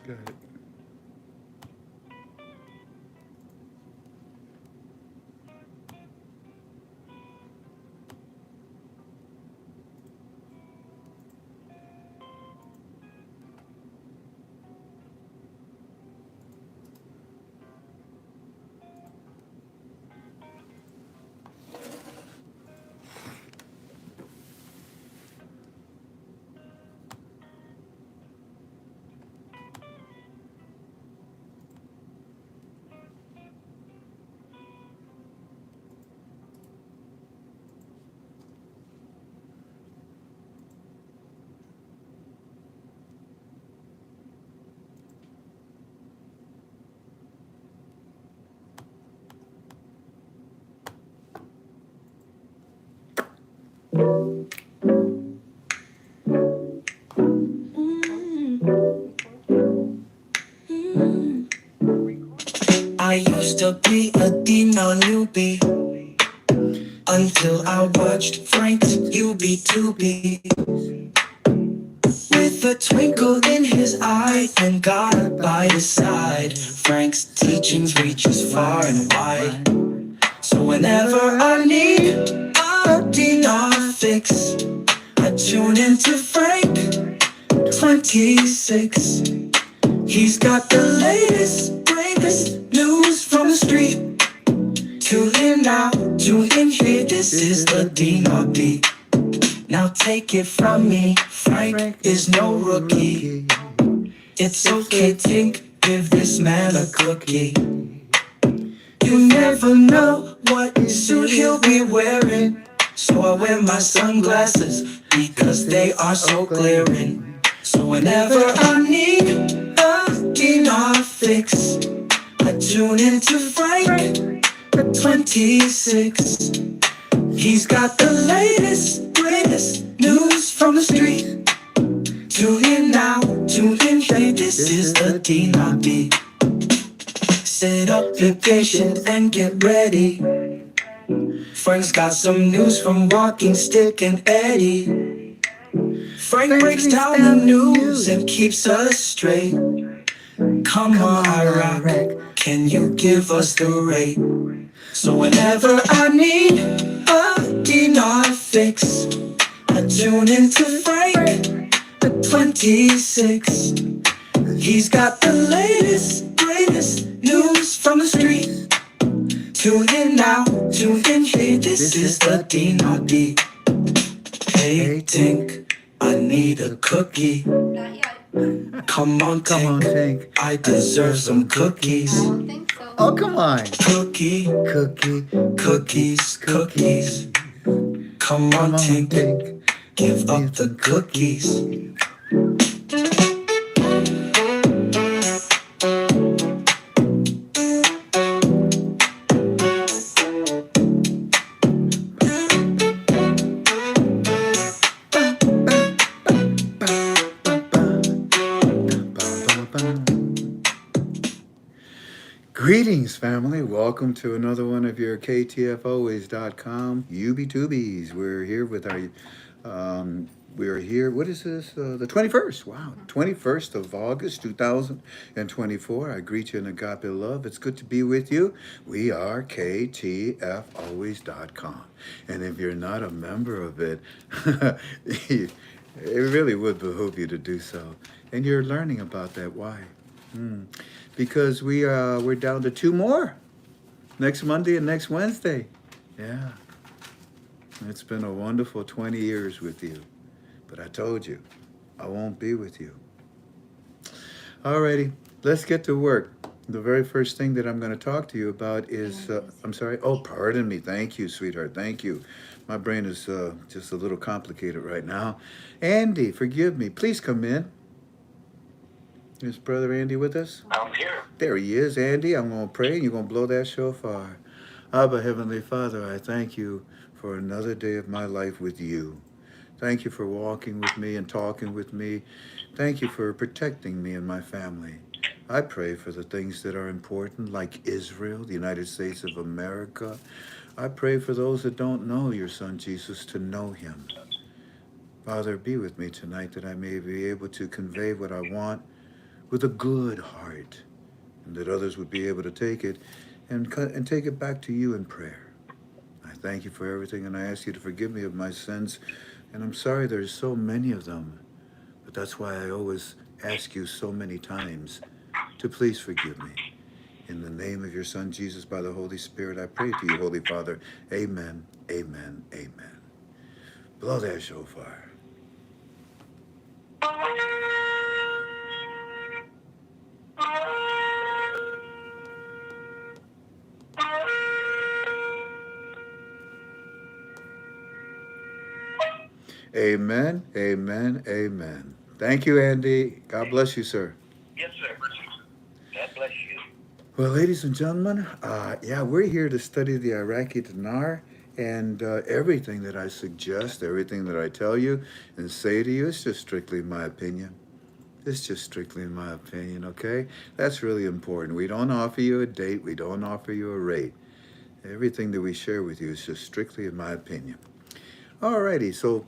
Got it. I used to be a Dino newbie until I watched Frank's UB2B. With a twinkle in his eye and God by his side, Frank's teachings reaches far and wide. So whenever I need a Dino fix, I tune into Frank26. He's got the latest, greatest news from the street. Tune in now, tune in here, this is the Dino beat. Now take it from me, Frank is no rookie. It's okay, Tink, give this man a cookie. You never know what suit he'll be wearing, so I wear my sunglasses because they are so glaring. So whenever I need a Dino fix, I tune into Frank26. He's got the latest, greatest news from the street. Tune in now, tune in here, this is the Dino beat. Sit up, be patient, and get ready. Frank's got some news from Walking Stick and Eddie. Frank breaks down the news and keeps us straight. Come on, Iraq, can you give us the rate? So whenever I need a Dino fix, I tune into Frank26. He's got the latest, greatest news from the street. Tune in now, tune in here, this is the Dino beat. Hey, Tink, I need a cookie. Not yet. Come on, Tink, I deserve some cookies. I don't think so. Oh, come on. Cookie, Cookie. cookies, cookies. Come on, Tink, give up the cookies. Greetings, family. Welcome to another one of your KTFalways.com UB2Bs. We're here with our, we're here, what is this? The 21st. Wow. 21st of August, 2024. I greet you in agape love. It's good to be with you. We are KTFalways.com. And if you're not a member of it, it really would behoove you to do so. And you're learning about that. Why? Because we're down to two more, next Monday and next Wednesday. Yeah, it's been a wonderful 20 years with you, but I told you I won't be with you. Alrighty, let's get to work. The very first thing that I'm going to talk to you about is I'm sorry. Oh, pardon me. Thank you, sweetheart. Thank you. My brain is just a little complicated right now. Andy, forgive me. Please come in. Is Brother Andy with us? I'm here. There he is, Andy. I'm going to pray and you're going to blow that shofar. Abba, Heavenly Father, I thank you for another day of my life with you. Thank you for walking with me and talking with me. Thank you for protecting me and my family. I pray for the things that are important, like Israel, the United States of America. I pray for those that don't know your Son Jesus to know him. Father, be with me tonight that I may be able to convey what I want with a good heart, and that others would be able to take it and take it back to you in prayer. I thank you for everything, and I ask you to forgive me of my sins. And I'm sorry there's so many of them, but that's why I always ask you so many times to please forgive me. In the name of your Son, Jesus, by the Holy Spirit, I pray to you, Holy Father. Amen, amen, amen. Blow that shofar. Amen, amen, amen. Thank you, Andy. God bless you, sir. Yes, sir. God bless you. Well, ladies and gentlemen, yeah, we're here to study the Iraqi dinar, and everything that I suggest, everything that I tell you and say to you, it's just strictly my opinion. It's just strictly in my opinion, okay? That's really important. We don't offer you a date. We don't offer you a rate. Everything that we share with you is just strictly in my opinion. Alrighty, so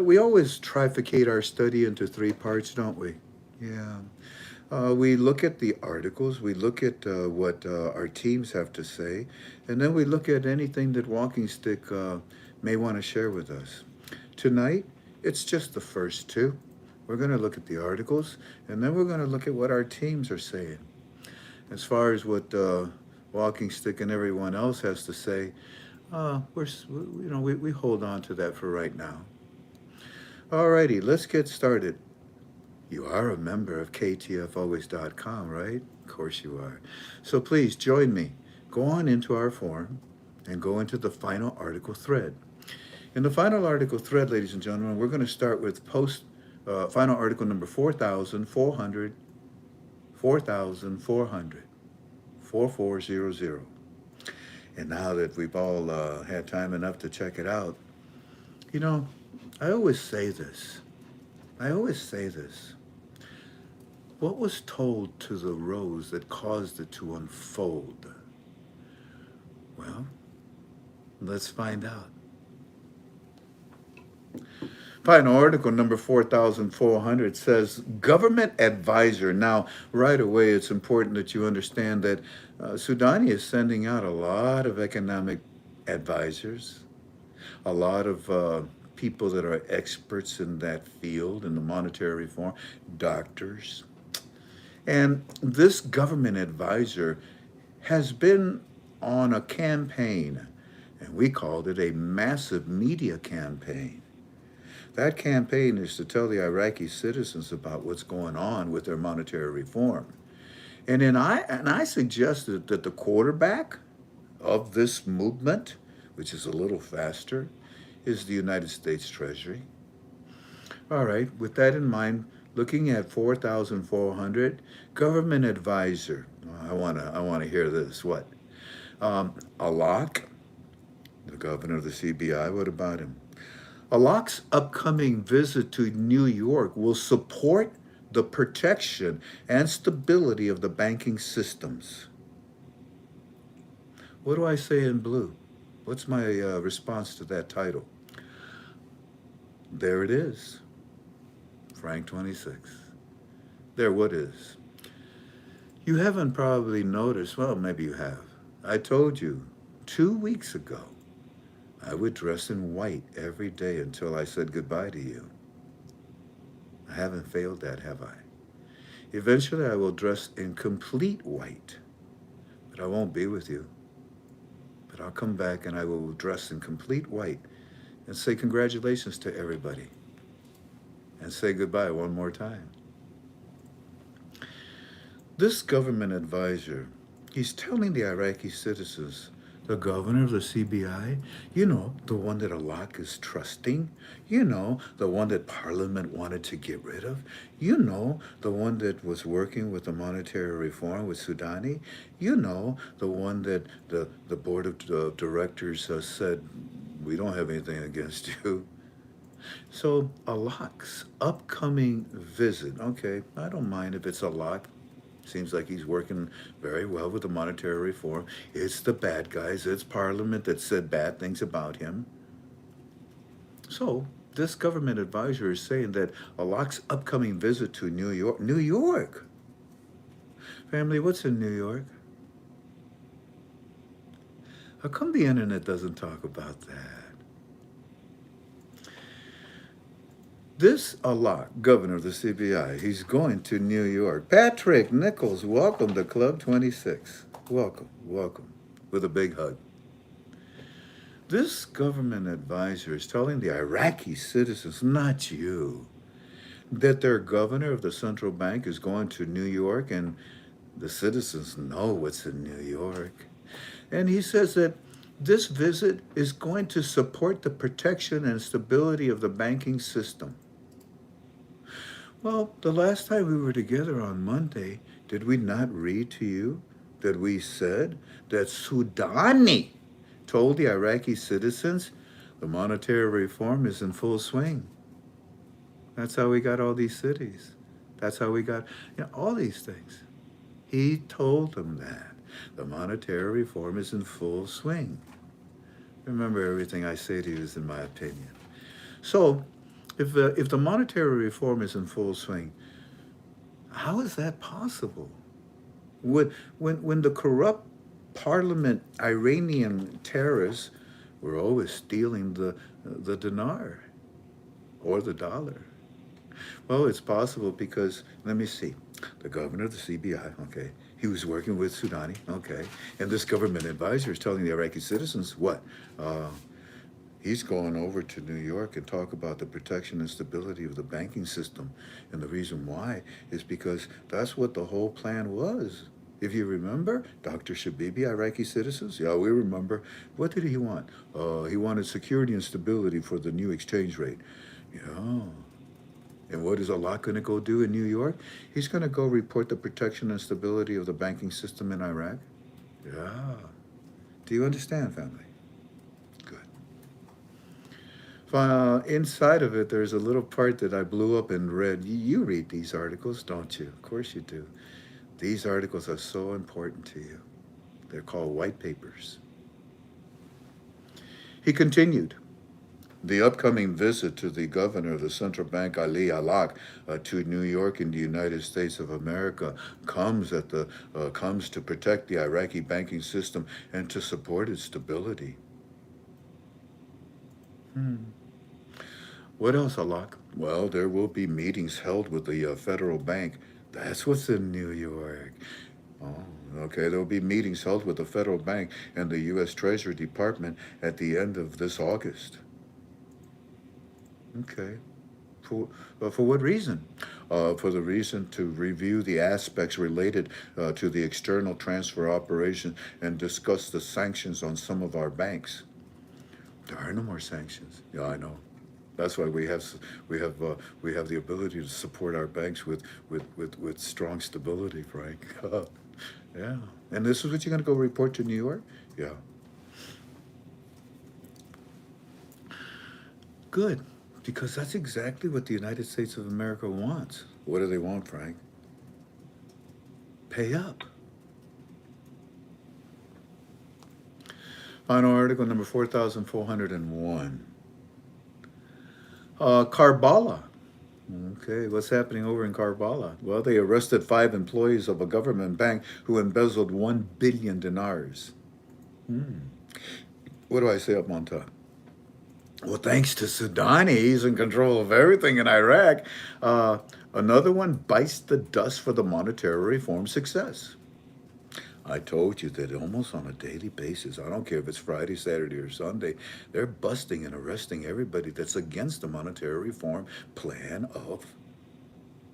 we always trifurcate our study into three parts, don't we? Yeah. We look at the articles, we look at what our teams have to say, and then we look at anything that Walking Stick may want to share with us. Tonight, it's just the first two. We're going to look at the articles, and then we're going to look at what our teams are saying. As far as what Walking Stick and everyone else has to say, we hold on to that for right now. Alrighty, let's get started. You are a member of ktfalways.com, right? Of course you are. So please join me. Go on into our forum and go into the final article thread. In the final article thread, ladies and gentlemen, we're going to start with final article number 4,400, 4400. And now that we've all had time enough to check it out, you know, I always say this. What was told to the rose that caused it to unfold? Well, let's find out. Final article number 4,400 says government advisor. Now, right away, it's important that you understand that Sudani is sending out a lot of economic advisors, a lot of people that are experts in that field, in the monetary reform, doctors. And this government advisor has been on a campaign, and we called it a massive media campaign. That campaign is to tell the Iraqi citizens about what's going on with their monetary reform. And I suggested that the quarterback of this movement, which is a little faster, is the United States Treasury. All right, with that in mind, looking at 4,400, government advisor. I wanna hear this. What? Alok, the governor of the CBI. What about him? Alok's upcoming visit to New York will support the protection and stability of the banking systems. What do I say in blue? What's my response to that title? There it is. FRANK26. There, what is? You haven't probably noticed, well, maybe you have. I told you 2 weeks ago I would dress in white every day until I said goodbye to you. I haven't failed that, have I? Eventually I will dress in complete white, but I won't be with you. But I'll come back and I will dress in complete white and say congratulations to everybody and say goodbye one more time. This government advisor, he's telling the Iraqi citizens, the governor of the CBI, you know, the one that Alok is trusting, you know, the one that Parliament wanted to get rid of, you know, the one that was working with the monetary reform with Sudani, you know, the one that the board of directors said, we don't have anything against you. So Alok's upcoming visit, okay, I don't mind if it's Alok. Seems like he's working very well with the monetary reform. It's the bad guys, it's Parliament that said bad things about him. So this government advisor is saying that Alok's upcoming visit to New York, Family, what's in New York? How come the internet doesn't talk about that? This Allah, governor of the CBI, he's going to New York. Patrick Nichols, welcome to Club 26. Welcome, welcome, with a big hug. This government advisor is telling the Iraqi citizens, not you, that their governor of the central bank is going to New York, and the citizens know what's in New York. And he says that this visit is going to support the protection and stability of the banking system. Well, the last time we were together on Monday, did we not read to you that we said that Sudani told the Iraqi citizens the monetary reform is in full swing? That's how we got all these cities. That's how we got all these things. He told them that the monetary reform is in full swing. Remember, everything I say to you is in my opinion. So, if the monetary reform is in full swing, how is that possible? When the corrupt parliament Iranian terrorists were always stealing the dinar or the dollar. Well, it's possible because, let me see, the governor of the CBI, okay, he was working with Sudani, okay, and this government advisor is telling the Iraqi citizens what? He's going over to New York and talk about the protection and stability of the banking system. And the reason why is because that's what the whole plan was. If you remember, Dr. Shabibi, Iraqi citizens, yeah, we remember. What did he want? He wanted security and stability for the new exchange rate. Yeah. And what is Allah going to go do in New York? He's going to go report the protection and stability of the banking system in Iraq. Yeah. Do you understand, family? Inside of it, there's a little part that I blew up and read. You read these articles, don't you? Of course you do. These articles are so important to you. They're called white papers. He continued, the upcoming visit to the governor of the central bank, Ali Alak, to New York in the United States of America comes to protect the Iraqi banking system and to support its stability. What else, Alak? Well, there will be meetings held with the federal bank. That's what's in New York. Oh, okay. There will be meetings held with the federal bank and the U.S. Treasury Department at the end of this August. Okay. For what reason? For the reason to review the aspects related to the external transfer operation and discuss the sanctions on some of our banks. There are no more sanctions. Yeah, I know. That's why we have the ability to support our banks with strong stability, Frank. Yeah. And this is what you're going to go report to New York? Yeah. Good. Because that's exactly what the United States of America wants. What do they want, Frank? Pay up. Final article number 4,401. Karbala. Okay, what's happening over in Karbala? Well, they arrested 5 employees of a government bank who embezzled 1 billion dinars. What do I say up on top? Well, thanks to Sudani, he's in control of everything in Iraq. Another one bites the dust for the monetary reform success. I told you that almost on a daily basis, I don't care if it's Friday, Saturday, or Sunday, they're busting and arresting everybody that's against the monetary reform plan of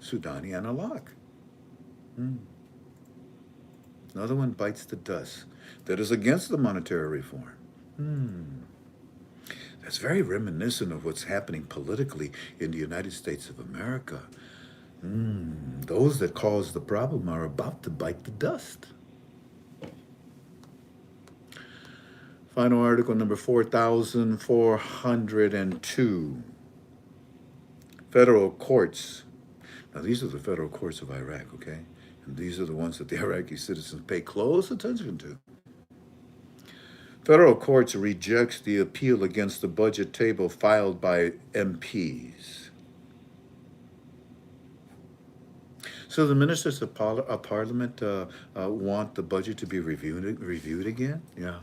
Sudani and Alak. Another one bites the dust that is against the monetary reform. That's very reminiscent of what's happening politically in the United States of America. Those that caused the problem are about to bite the dust. Final article number 4,402. Federal courts. Now, these are the federal courts of Iraq, okay? And these are the ones that the Iraqi citizens pay close attention to. Federal courts rejects the appeal against the budget table filed by MPs. So the ministers of parliament want the budget to be reviewed again. Yeah.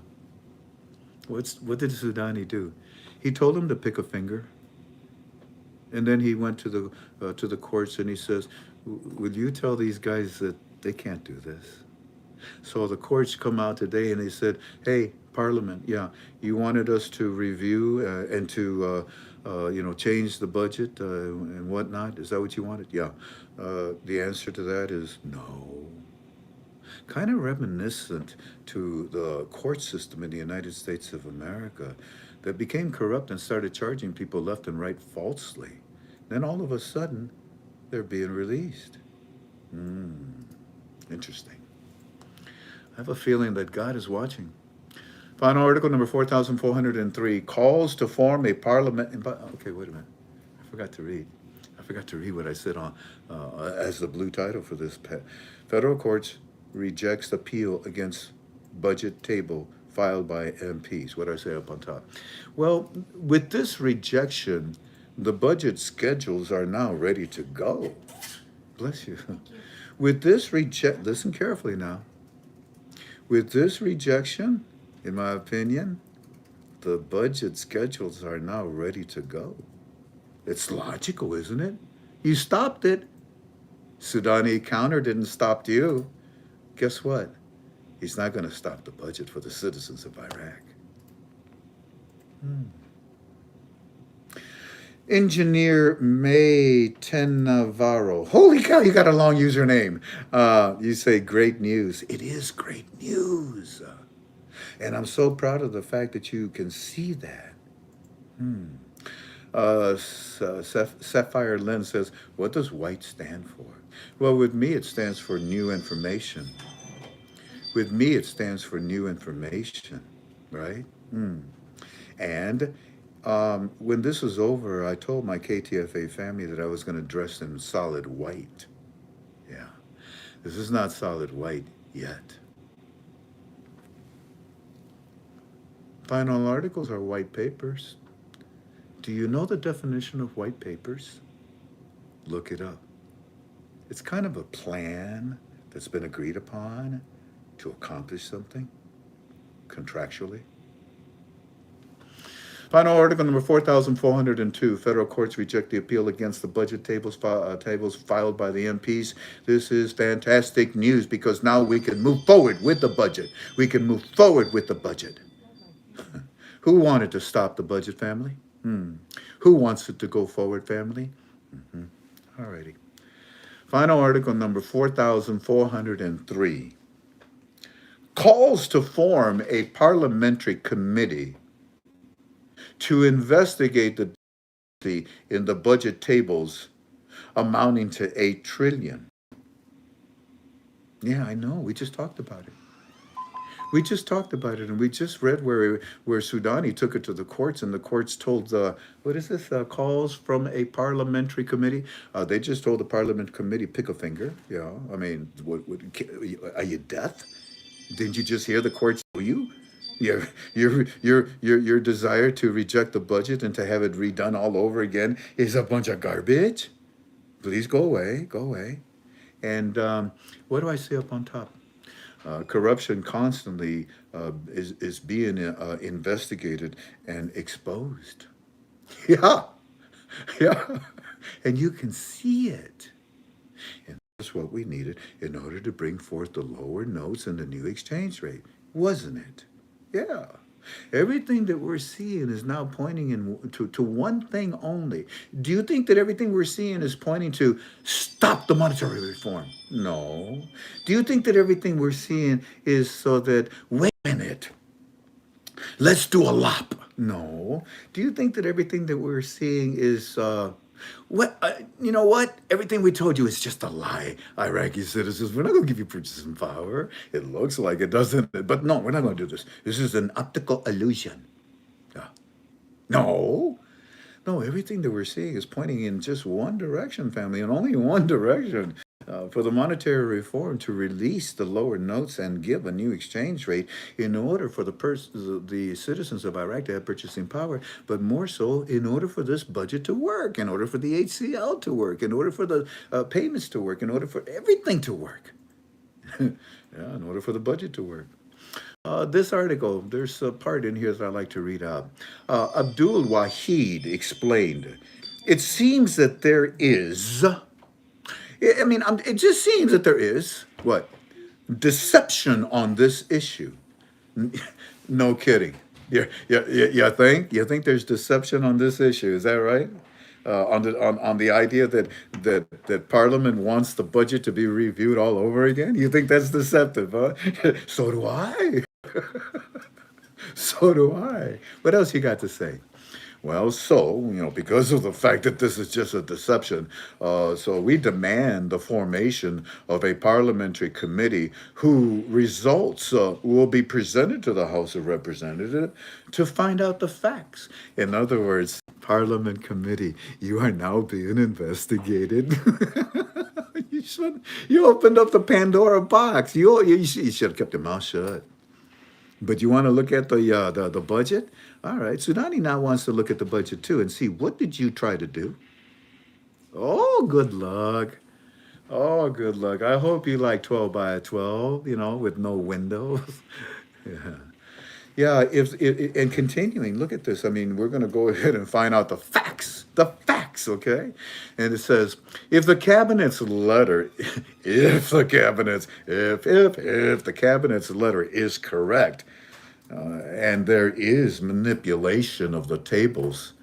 What did Sudani do? He told him to pick a finger, and then he went to the courts and he says, "Will you tell these guys that they can't do this?" So the courts come out today and they said, "Hey, Parliament, yeah, you wanted us to review and to change the budget and whatnot. Is that what you wanted?" Yeah. The answer to that is no. Kind of reminiscent to the court system in the United States of America that became corrupt and started charging people left and right falsely. Then all of a sudden, they're being released. Interesting. I have a feeling that God is watching. Final article number 4403 calls to form a parliament. Okay, wait a minute. I forgot to read. I forgot to read what I said on as the blue title for this. Federal courts rejects appeal against budget table filed by MPs. What do I say up on top? Well, with this rejection, the budget schedules are now ready to go. Bless you. With this listen carefully now. With this rejection, in my opinion, the budget schedules are now ready to go. It's logical, isn't it? You stopped it. Sudani counter didn't stop you. Guess what? He's not going to stop the budget for the citizens of Iraq. Engineer May Ten Navarro. Holy cow, you got a long username. You say great news. It is great news. And I'm so proud of the fact that you can see that. Sapphire Lynn says, what does white stand for? Well, with me, it stands for new information. With me, it stands for new information, right? And when this was over, I told my KTFA family that I was going to dress in solid white. Yeah, this is not solid white yet. Final articles are white papers. Do you know the definition of white papers? Look it up. It's kind of a plan that's been agreed upon to accomplish something contractually. Final article number 4402. Federal courts reject the appeal against the budget tables filed by the MPs. This is fantastic news because now we can move forward with the budget. We can move forward with the budget. Who wanted to stop the budget, family? Who wants it to go forward, family? All righty. Final article number 4403 calls to form a parliamentary committee to investigate the in the budget tables amounting to $8 trillion. Yeah, I know. We just talked about it. We just talked about it, and we just read where Sudani took it to the courts, and the courts told what is this? Calls from a parliamentary committee. They just told the parliament committee, pick a finger. Yeah, I mean, are you deaf? Didn't you just hear the courts tell you? Your desire to reject the budget and to have it redone all over again is a bunch of garbage. Please go away, go away. And what do I say up on top? Corruption constantly is being investigated and exposed. Yeah, yeah, and you can see it. And that's what we needed in order to bring forth the lower notes and the new exchange rate, wasn't it? Yeah. Everything that we're seeing is now pointing to one thing only. Do you think that everything we're seeing is pointing to stop the monetary reform? No. Do you think that everything we're seeing is so that, wait a minute, let's do a lop? No. Do you think that everything that we're seeing is you know what? Everything we told you is just a lie, Iraqi citizens. We're not going to give you purchasing power. It looks like it, doesn't it? But no, we're not going to do this. This is an optical illusion. No. No, everything that we're seeing is pointing in just one direction, family, and only one direction. for the monetary reform to release the lower notes and give a new exchange rate in order for the citizens of Iraq to have purchasing power, but more so in order for this budget to work, in order for the HCL to work, in order for the payments to work, in order for everything to work. Yeah, in order for the budget to work. This article, there's a part in here that I like to read out. Abdul Wahid explained, it seems that there is, I mean, it just seems that there is, what? Deception on this issue. No kidding. You think there's deception on this issue? Is that right? On the idea that Parliament wants the budget to be reviewed all over again? You think that's deceptive, huh? So do I. So do I. What else you got to say? Well, so, because of the fact that this is just a deception, so we demand the formation of a parliamentary committee who results will be presented to the House of Representatives to find out the facts. In other words, Parliament Committee, you are now being investigated. You opened up the Pandora box. You should have kept your mouth shut. But you want to look at the budget? All right, Sudani now wants to look at the budget too and see what did you try to do? Oh, good luck. Oh, good luck. I hope you like 12 by 12, with no windows. Yeah. Yeah, and continuing, look at this. I mean, we're going to go ahead and find out the facts, okay? And it says, if the cabinet's letter, if the cabinet's letter is correct, and there is manipulation of the tables,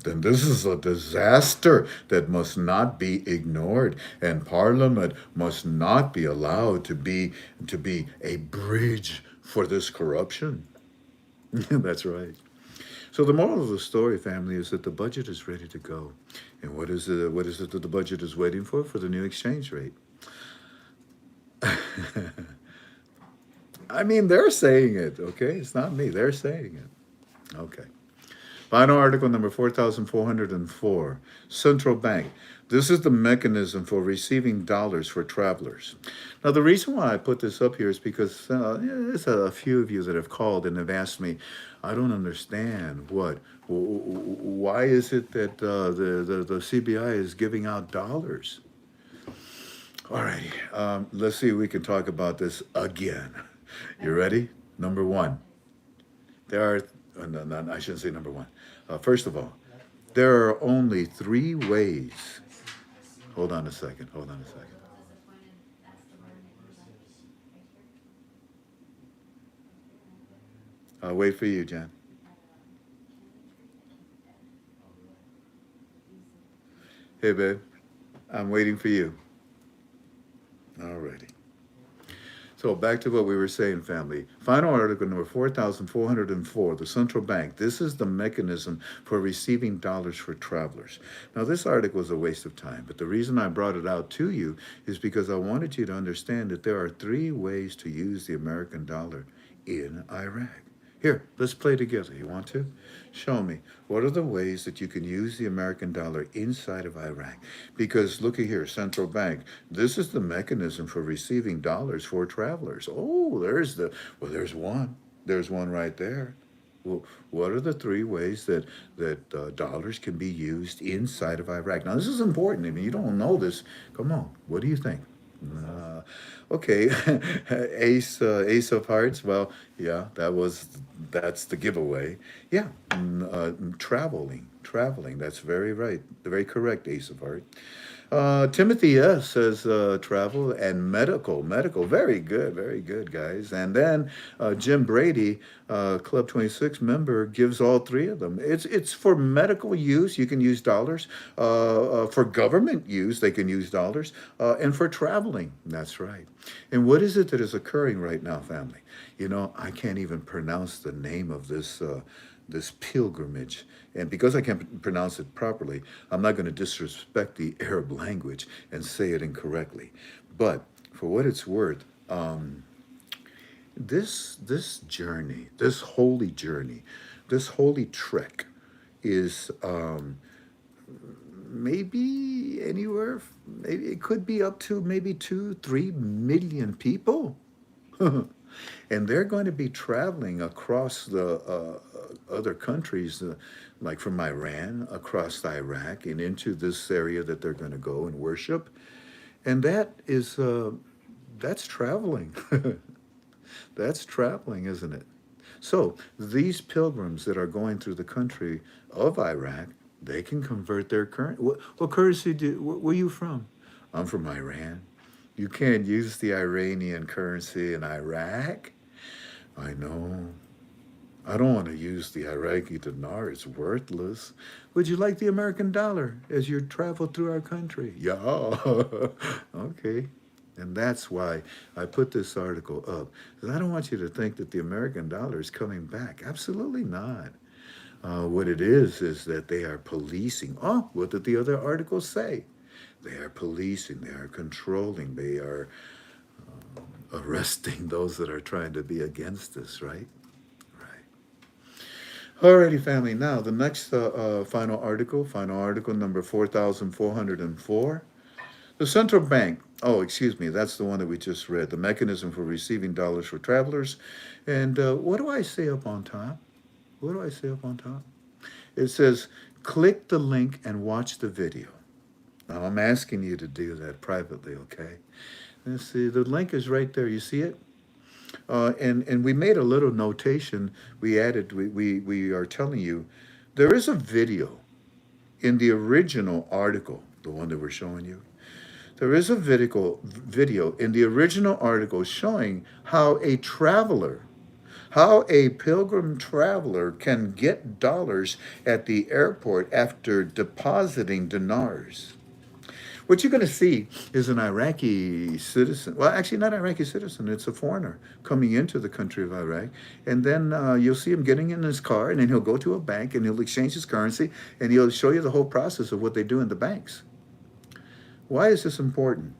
then this is a disaster that must not be ignored, and Parliament must not be allowed to be a bridge for this corruption. That's right. So the moral of the story, family, is that the budget is ready to go. And what is it? What is it that the budget is waiting for? For the new exchange rate. I mean, they're saying it. Okay, it's not me. They're saying it. Okay. Final article number 4404. Central Bank. This is the mechanism for receiving dollars for travelers. Now, the reason why I put this up here is because there's a few of you that have called and have asked me, I don't understand why is it that the CBI is giving out dollars? All righty, let's see if we can talk about this again. You ready? Number one, there are, no, I shouldn't say number one. First of all, there are only three ways. Hold on a second. I'll wait for you, Jen. Hey, babe. I'm waiting for you. Alrighty. So back to what we were saying, family. Final article number 4404, the central bank. This is the mechanism for receiving dollars for travelers. Now, this article is a waste of time, but the reason I brought it out to you is because I wanted you to understand that there are three ways to use the American dollar in Iraq. Here, let's play together. You want to? Show me. What are the ways that you can use the American dollar inside of Iraq? Because looky here, central bank. This is the mechanism for receiving dollars for travelers. Oh, there's one. There's one right there. Well, what are the three ways that dollars can be used inside of Iraq? Now, this is important. I mean, you don't know this. Come on. What do you think? Okay, Ace of Hearts. Well, yeah, that's the giveaway. Yeah, traveling. That's very right, very correct. Ace of Hearts. Timothy S says travel and medical. Very good, guys. And then Jim Brady, Club 26 member, gives all three of them. It's for medical use. You can use dollars. For government use, they can use dollars. And for traveling, that's right. And what is it that is occurring right now, family? I can't even pronounce the name of this pilgrimage. And because I can't pronounce it properly, I'm not going to disrespect the Arab language and say it incorrectly. But for what it's worth, this journey, this holy trek is maybe anywhere, maybe it could be up to maybe 2, 3 million people. And they're going to be traveling across the other countries, like from Iran, across Iraq, and into this area that they're going to go and worship. And that's traveling. That's traveling, isn't it? So these pilgrims that are going through the country of Iraq, they can convert their currency. What currency where you from? I'm from Iran. You can't use the Iranian currency in Iraq. I know. I don't want to use the Iraqi dinar. It's worthless. Would you like the American dollar as you travel through our country? Yeah. Okay. And that's why I put this article up. Because I don't want you to think that the American dollar is coming back. Absolutely not. What it is that they are policing. Oh, what did the other articles say? They are policing, they are controlling, they are arresting those that are trying to be against us, right? Right. Alrighty, family. Now, the next final article number 4,404. The central bank, oh, excuse me, that's the one that we just read. The mechanism for receiving dollars for travelers. And what do I say up on top? What do I say up on top? It says, click the link and watch the video. Now, I'm asking you to do that privately, okay? Let's see, the link is right there. You see it? And we made a little notation. We added, we are telling you, there is a video in the original article, the one that we're showing you. There is a video in the original article showing how a pilgrim traveler can get dollars at the airport after depositing dinars. What you're going to see is an Iraqi citizen. Well, actually, not Iraqi citizen. It's a foreigner coming into the country of Iraq. And then you'll see him getting in his car, and then he'll go to a bank, and he'll exchange his currency, and he'll show you the whole process of what they do in the banks. Why is this important?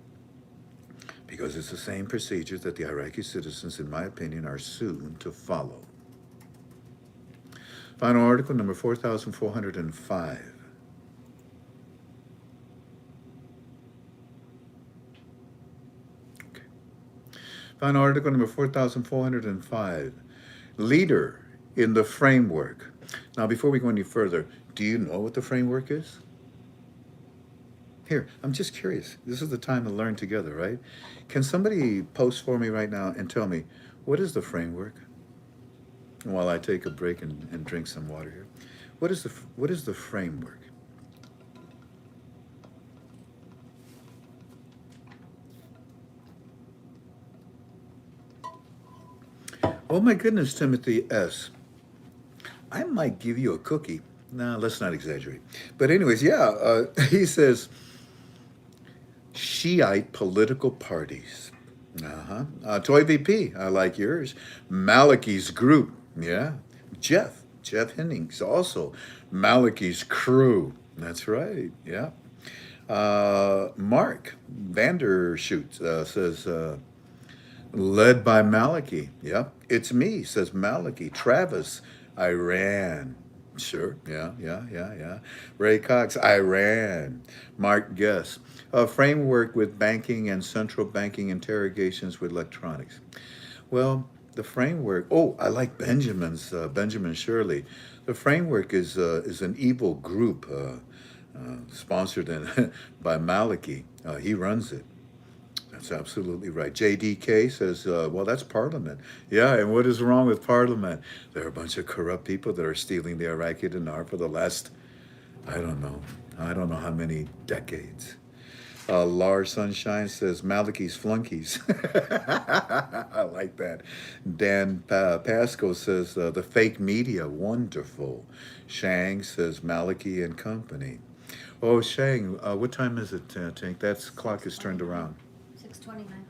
Because it's the same procedure that the Iraqi citizens, in my opinion, are soon to follow. Final article number 4,405. Final article number 4,405. Leader in the framework. Now, before we go any further, do you know what the framework is? Here, I'm just curious. This is the time to learn together, right? Can somebody post for me right now and tell me, what is the framework? While I take a break and drink some water here. What is the framework? Oh my goodness, Timothy S. I might give you a cookie. Nah, let's not exaggerate. But anyways, yeah, he says Shiite political parties. Toy VP, I like yours. Malachi's group, yeah. Jeff Hennings, also Malachi's crew. That's right, yeah. Mark Vandershoot says, led by Malachi. Yep. It's me, says Malachi. Travis, Iran. Sure. Yeah. Ray Cox, Iran. Mark Guess. A framework with banking and central banking interrogations with electronics. Well, the framework. Oh, I like Benjamin Shirley. The framework is an evil group sponsored by Malachi. He runs it. That's absolutely right. JDK says, well, that's Parliament. Yeah, and what is wrong with Parliament? There are a bunch of corrupt people that are stealing the Iraqi dinar for the last, I don't know how many decades. Lars Sunshine says, Malachi's flunkies. I like that. Dan Pasco says, the fake media, wonderful. Shang says, Malachi and Company. Oh, Shang, what time is it, Tink? That clock is turned around. 6:29.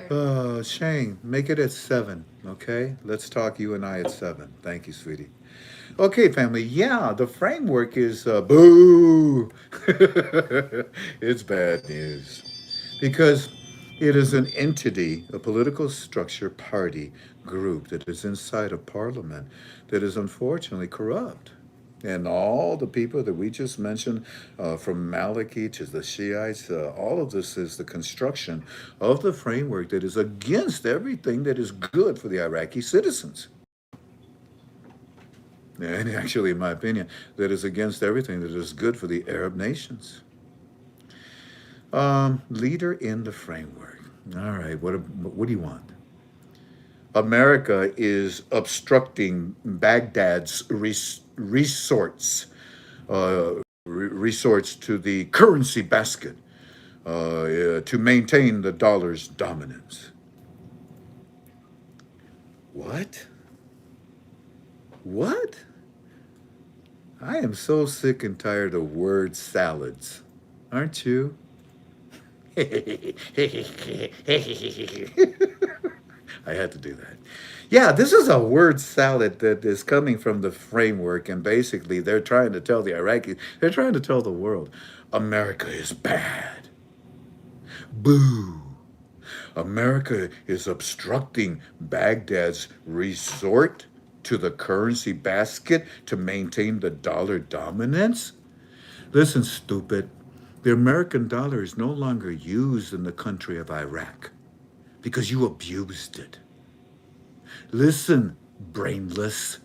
6:30. Shane, make it at 7, okay? Let's talk you and I at 7. Thank you, sweetie. Okay, family. Yeah, the framework is boo. It's bad news because it is an entity, a political structure, party, group that is inside of Parliament that is unfortunately corrupt. And all the people that we just mentioned, from Maliki to the Shiites, all of this is the construction of the framework that is against everything that is good for the Iraqi citizens. And actually, in my opinion, that is against everything that is good for the Arab nations. Leader in the framework. All right, what do you want? America is obstructing Baghdad's resorts to the currency basket to maintain the dollar's dominance. What? What? I am so sick and tired of word salads. Aren't you? I had to do that. Yeah, this is a word salad that is coming from the framework, and basically they're trying to tell the Iraqis, they're trying to tell the world, America is bad. Boo. America is obstructing Baghdad's resort to the currency basket to maintain the dollar dominance? Listen, stupid. The American dollar is no longer used in the country of Iraq because you abused it. Listen, brainless.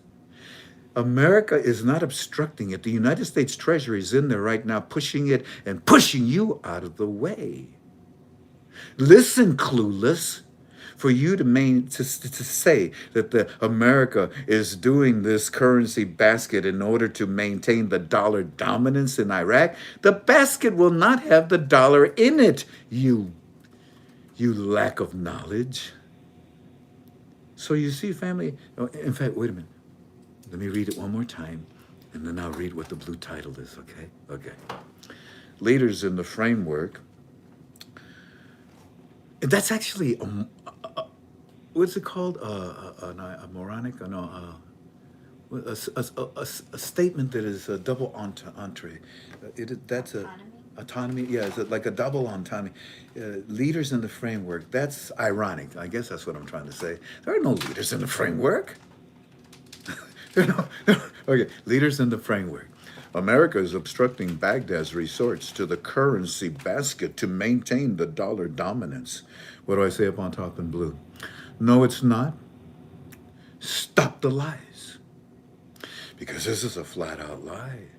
America is not obstructing it. The United States Treasury is in there right now pushing it and pushing you out of the way. Listen, clueless. For you to say that the America is doing this currency basket in order to maintain the dollar dominance in Iraq, the basket will not have the dollar in it, you lack of knowledge. So you see, family, in fact, wait a minute. Let me read it one more time, and then I'll read what the blue title is, okay? Okay. Leaders in the framework. That's actually what's it called? A moronic? No, a statement that is a double entree. That's a autonomy. Yeah, is it like a double autonomy? Leaders in the framework. That's ironic. I guess that's what I'm trying to say. There are no leaders in the framework. Okay, leaders in the framework. America is obstructing Baghdad's resorts to the currency basket to maintain the dollar dominance. What do I say up on top in blue? No, it's not. Stop the lies. Because this is a flat out lie.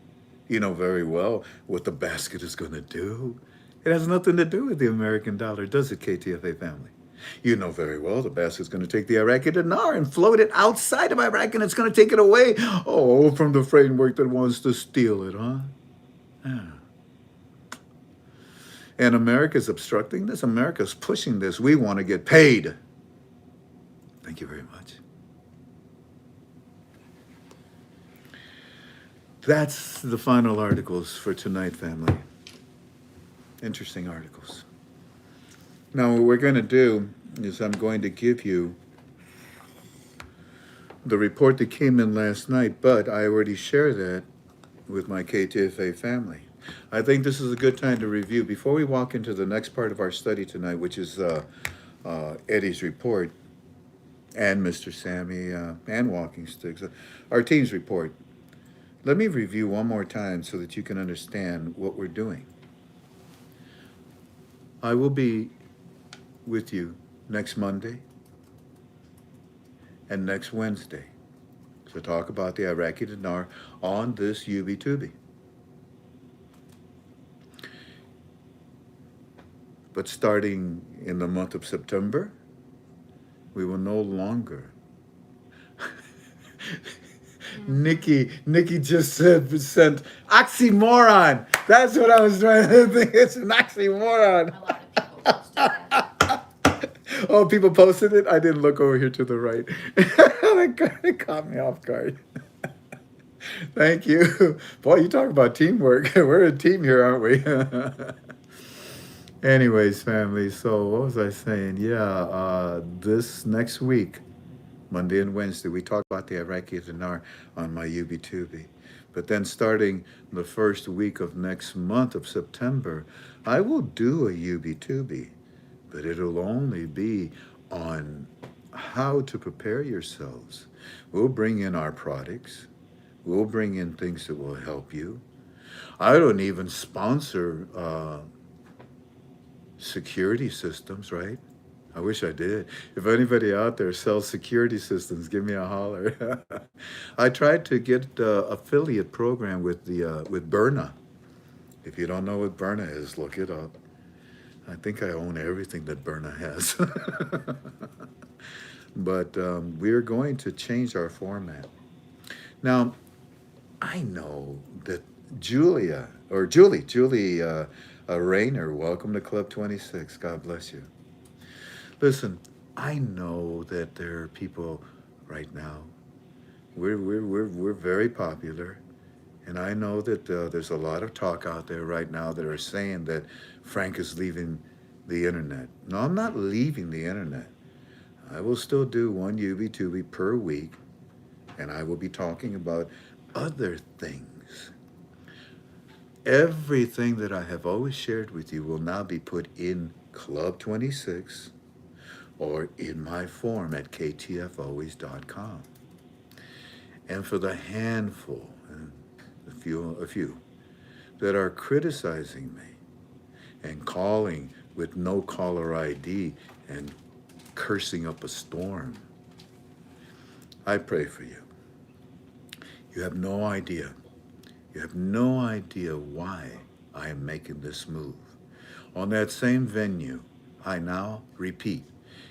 You know very well what the basket is going to do. It has nothing to do with the American dollar, does it, KTFA family? You know very well the basket's going to take the Iraqi dinar and float it outside of Iraq, and it's going to take it away, from the framework that wants to steal it, huh? Yeah. And America's obstructing this. America's pushing this. We want to get paid. Thank you very much. That's the final articles for tonight, family. Interesting articles. Now, what we're going to do is I'm going to give you the report that came in last night, but I already shared that with my KTFA family. I think this is a good time to review before we walk into the next part of our study tonight, which is Eddie's report and Mr. Sammy and Walking Sticks, our team's report. Let me review one more time so that you can understand what we're doing. I will be with you next Monday and next Wednesday to talk about the Iraqi dinar on this UB-Tubi. But starting in the month of September, we will no longer. Nikki just sent oxymoron. That's what I was trying to think. It's an oxymoron. A lot of people posted that. Oh, people posted it? I didn't look over here to the right. It caught me off guard. Thank you. Boy, you talk about teamwork. We're a team here, aren't we? Anyways, family, so what was I saying? Yeah, this next week, Monday and Wednesday, we talk about the Iraqi dinar on my UB-Tubi. But then starting the first week of next month of September, I will do a UB-Tubi, but it'll only be on how to prepare yourselves. We'll bring in our products. We'll bring in things that will help you. I don't even sponsor security systems, right? I wish I did. If anybody out there sells security systems, give me a holler. I tried to get affiliate program with Berna. If you don't know what Berna is, look it up. I think I own everything that Berna has. But we're going to change our format. Now, I know that Julie Rayner, welcome to Club 26. God bless you. Listen, I know that there are people right now. We're very popular. And I know that there's a lot of talk out there right now that are saying that Frank is leaving the internet. No, I'm not leaving the internet. I will still do one UB2B per week, and I will be talking about other things. Everything that I have always shared with you will now be put in Club 26 or in my form at ktfolways.com. And for the handful, a few that are criticizing me and calling with no caller ID and cursing up a storm, I pray for you. You have no idea. You have no idea why I am making this move. On that same venue, I now repeat,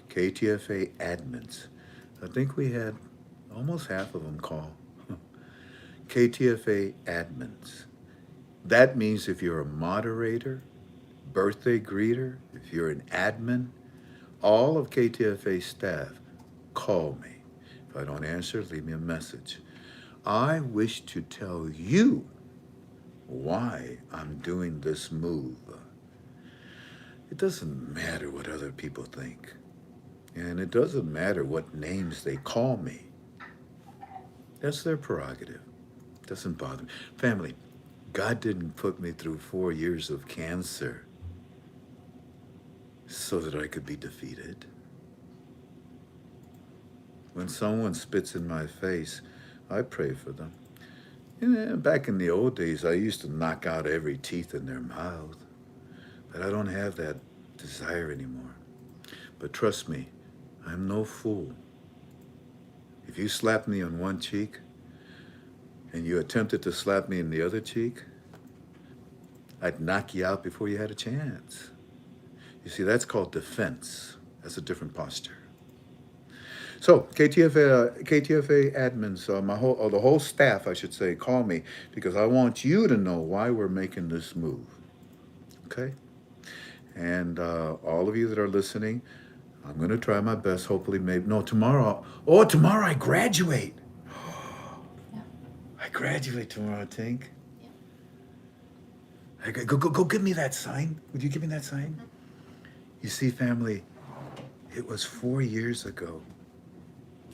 KTFA admins. I think we had almost half of them call. KTFA admins. That means if you're a moderator, birthday greeter, if you're an admin, all of KTFA staff, call me. If I don't answer, leave me a message. I wish to tell you why I'm doing this move. It doesn't matter what other people think. And it doesn't matter what names they call me. That's their prerogative. It doesn't bother me. Family, God didn't put me through 4 years of cancer so that I could be defeated. When someone spits in my face, I pray for them. And back in the old days, I used to knock out every teeth in their mouth. But I don't have that desire anymore. But trust me, I'm no fool. If you slap me on one cheek and you attempted to slap me in the other cheek, I'd knock you out before you had a chance. You see, that's called defense. That's a different posture. So KTFA admins, the whole staff, I should say, call me because I want you to know why we're making this move. Okay? And all of you that are listening, I'm going to try my best. Hopefully, maybe no tomorrow. Oh, tomorrow I graduate. Yeah. I graduate tomorrow, Tink. Yeah. Go give me that sign. Would you give me that sign? You see, family, it was 4 years ago.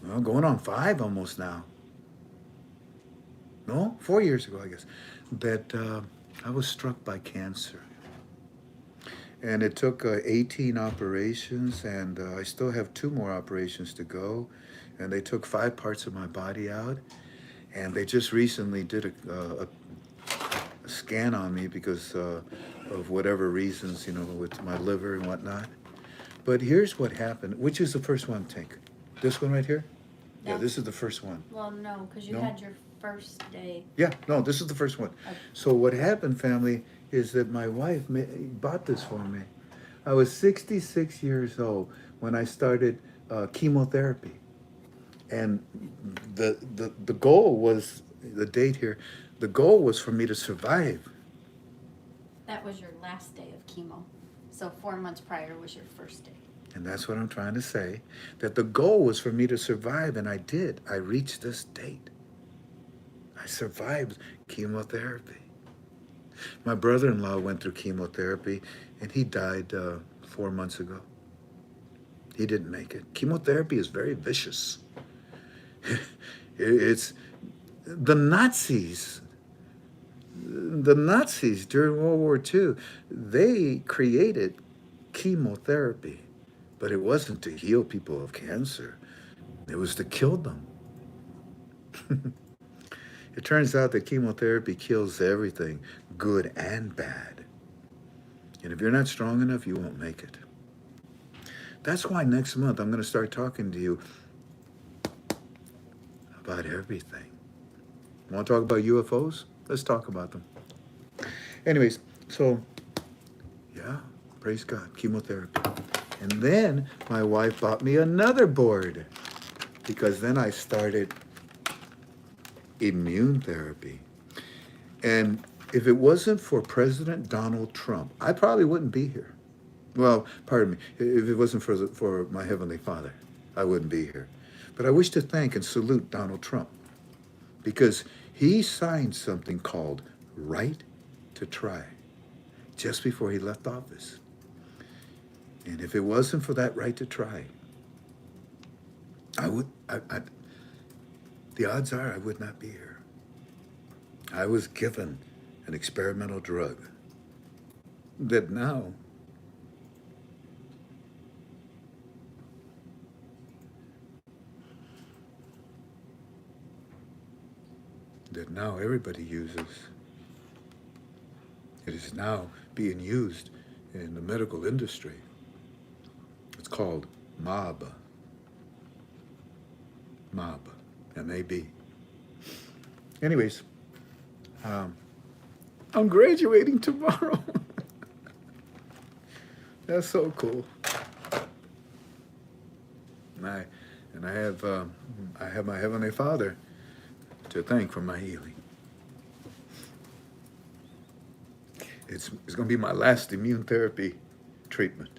Well, going on 5 almost now. No, 4 years ago, I guess, that I was struck by cancer. And it took 18 operations, and I still have 2 more operations to go. And they took 5 parts of my body out. And they just recently did a scan on me because of whatever reasons, with my liver and whatnot. But here's what happened. Which is the first one, Tink? This one right here? Yeah, No. this is the first one. Well, no, because you No? had your first day. Yeah, no, this is the first one. Okay. So what happened, family, is that my wife bought this for me. I was 66 years old when I started chemotherapy. And the goal was, the date here, the goal was for me to survive. That was your last day of chemo. So 4 months prior was your first day. And that's what I'm trying to say, that the goal was for me to survive, and I did. I reached this date. I survived chemotherapy. My brother-in-law went through chemotherapy, and he died 4 months ago. He didn't make it. Chemotherapy is very vicious. It's the Nazis. The Nazis during World War II, they created chemotherapy, but it wasn't to heal people of cancer. It was to kill them. It turns out that chemotherapy kills everything, good and bad. And if you're not strong enough, you won't make it. That's why next month I'm going to start talking to you about everything. Want to talk about UFOs? Let's talk about them. Anyways, so yeah, praise God, chemotherapy. And then my wife bought me another board because then I started immune therapy. And if it wasn't for President Donald Trump, I probably wouldn't be here. Well, pardon me, if it wasn't for my Heavenly Father, I wouldn't be here. But I wish to thank and salute Donald Trump because he signed something called Right to Try just before he left office. And if it wasn't for that right to try, the odds are I would not be here. I was given an experimental drug that now everybody uses. It is now being used in the medical industry. It's called MAB. MAB. M-A-B. Anyways, I'm graduating tomorrow. That's so cool. And I have my Heavenly Father to thank for my healing. It's going to be my last immune therapy treatment.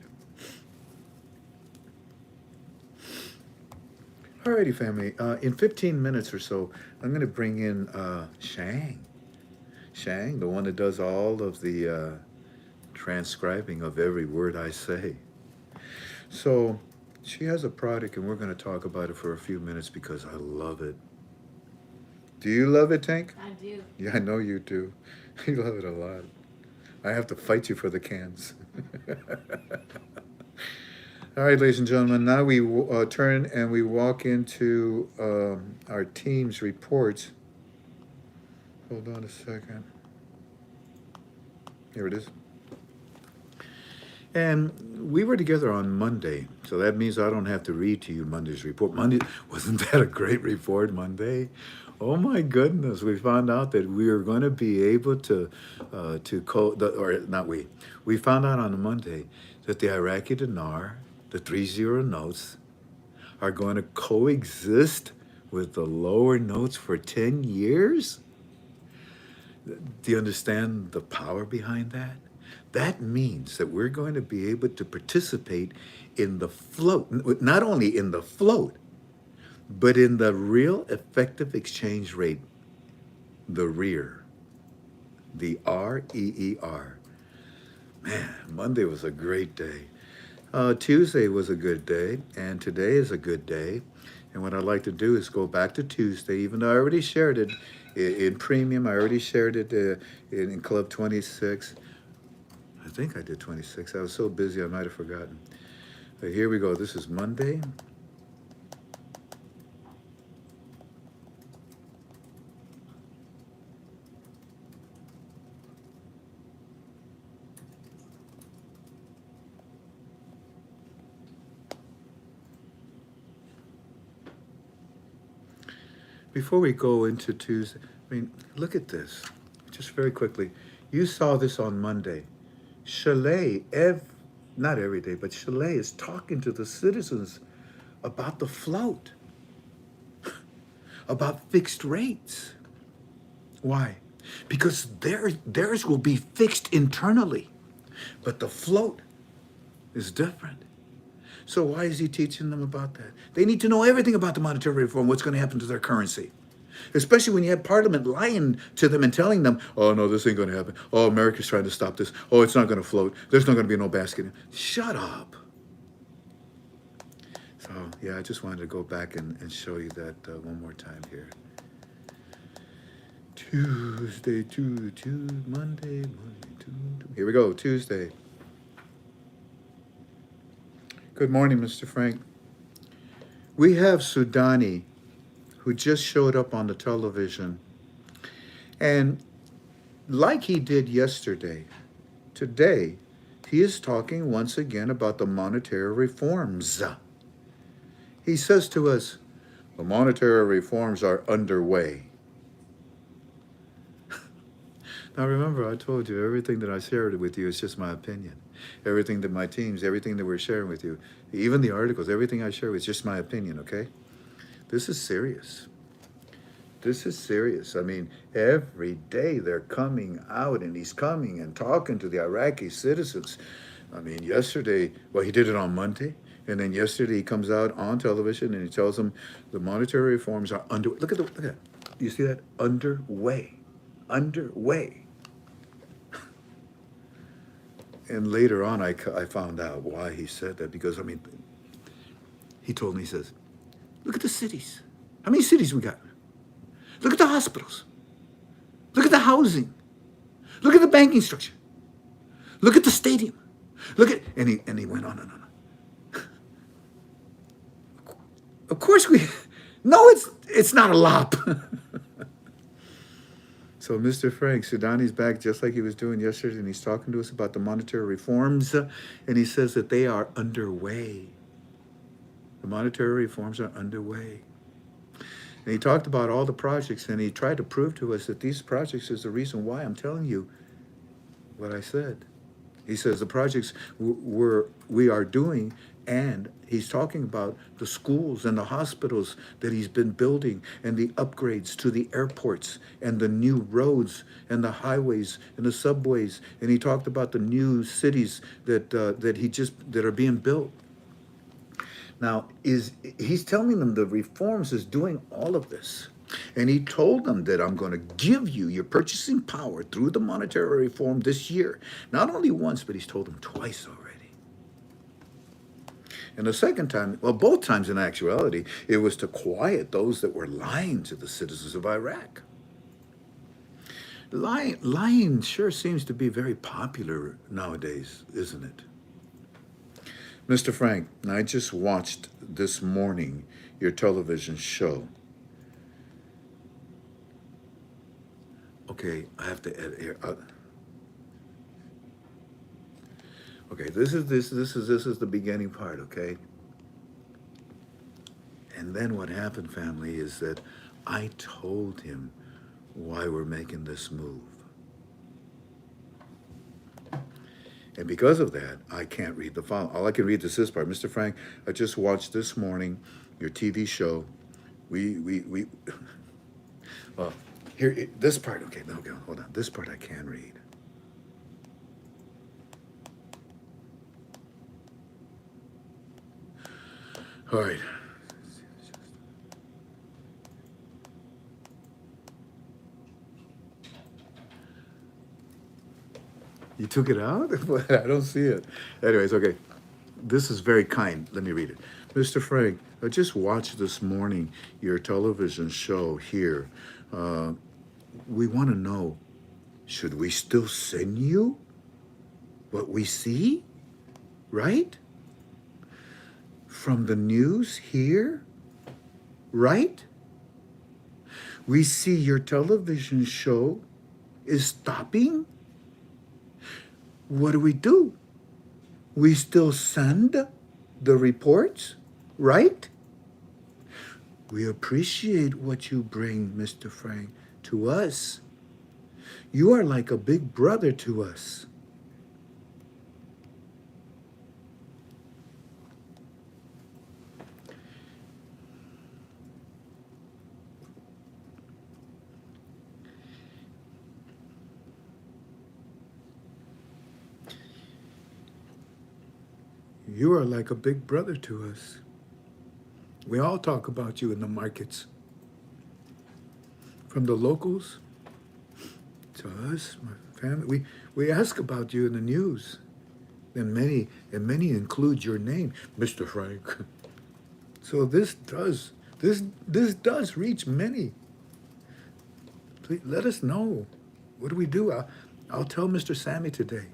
Alrighty, family. In 15 minutes or so, I'm going to bring in Shang. Shang, the one that does all of the transcribing of every word I say. So she has a product, and we're going to talk about it for a few minutes because I love it. Do you love it, Tank? I do. Yeah, I know you do. You love it a lot. I have to fight you for the cans. All right, ladies and gentlemen, now we turn and we walk into our team's reports. Hold on a second. Here it is. And we were together on Monday, so that means I don't have to read to you Monday's report. Monday, wasn't that a great report Monday? Oh my goodness, we found out that we are going to be able we found out on Monday that the Iraqi dinar, the 3-0 notes, are going to coexist with the lower notes for 10 years? Do you understand the power behind that? That means that we're going to be able to participate in the float, not only in the float, but in the real effective exchange rate, the REER, the REER. Man, Monday was a great day. Tuesday was a good day, and today is a good day. And what I'd like to do is go back to Tuesday, even though I already shared it in Premium. I already shared it in Club 26. I think I did 26. I was so busy I might have forgotten. But here we go. This is Monday. Before we go into Tuesday, I mean, look at this. Just very quickly. You saw this on Monday. Chalet, not every day, but Chalet is talking to the citizens about the float, about fixed rates. Why? Because theirs will be fixed internally, but the float is different. So why is he teaching them about that? They need to know everything about the monetary reform, what's going to happen to their currency. Especially when you have Parliament lying to them and telling them, oh, no, this ain't going to happen. Oh, America's trying to stop this. Oh, it's not going to float. There's not going to be no basket. Shut up. So, yeah, I just wanted to go back and show you that one more time here. Tuesday, Monday, Tuesday. Here we go, Tuesday. Good morning, Mr. Frank. We have Sudani, who just showed up on the television And like he did yesterday, today, he is talking once again about the monetary reforms. He says to us, the monetary reforms are underway. Now remember, I told you everything that I shared with you is just my opinion. Everything that my teams, everything that we're sharing with you, even the articles, everything I share is just my opinion, okay? This is serious. This is serious. I mean, every day they're coming out and he's coming and talking to the Iraqi citizens. I mean, yesterday, well, he did it on Monday. And then yesterday he comes out on television and he tells them the monetary reforms are underway. Look at that. You see that? Underway. Underway. And later on, I found out why he said that. Because, I mean, he told me, he says, look at the cities. How many cities we got? Look at the hospitals. Look at the housing. Look at the banking structure. Look at the stadium. Look at, and he went on and on. Of course no, it's not a lot. So Mr. Frank, Sudani's back just like he was doing yesterday, and he's talking to us about the monetary reforms, and he says that they are underway. The monetary reforms are underway. And he talked about all the projects, and he tried to prove to us that these projects is the reason why I'm telling you what I said. He says the projects we are doing, and he's talking about the schools and the hospitals that he's been building, and the upgrades to the airports, and the new roads, and the highways, and the subways. And he talked about the new cities that are being built. Now, he's telling them the reforms is doing all of this. And he told them that I'm going to give you your purchasing power through the monetary reform this year. Not only once, but he's told them twice already. And the second time, well, both times in actuality, it was to quiet those that were lying to the citizens of Iraq. Lying sure seems to be very popular nowadays, isn't it? Mr. Frank, I just watched this morning your television show. Okay, I have to edit here. Okay, this is the beginning part, okay? And then what happened, family, is that I told him why we're making this move. And because of that, I can't read the file. All I can read is this part. Mr. Frank, I just watched this morning your TV show. Well, here, this part, okay, hold on. This part I can read. All right. You took it out? I don't see it. Anyways, okay. This is very kind. Let me read it. Mr. Frank, I just watched this morning your television show here. We want to know, should we still send you what we see? Right? From the news here? Right? We see your television show is stopping? What do? We still send the reports, right? We appreciate what you bring, Mr. Frank, to us. You are like a big brother to us. You are like a big brother to us. We all talk about you in the markets. From the locals to us, my family. We ask about you in the news. And many include your name, Mr. Frank. So this does reach many. Please let us know. What do we do? I'll tell Mr. Sammy today.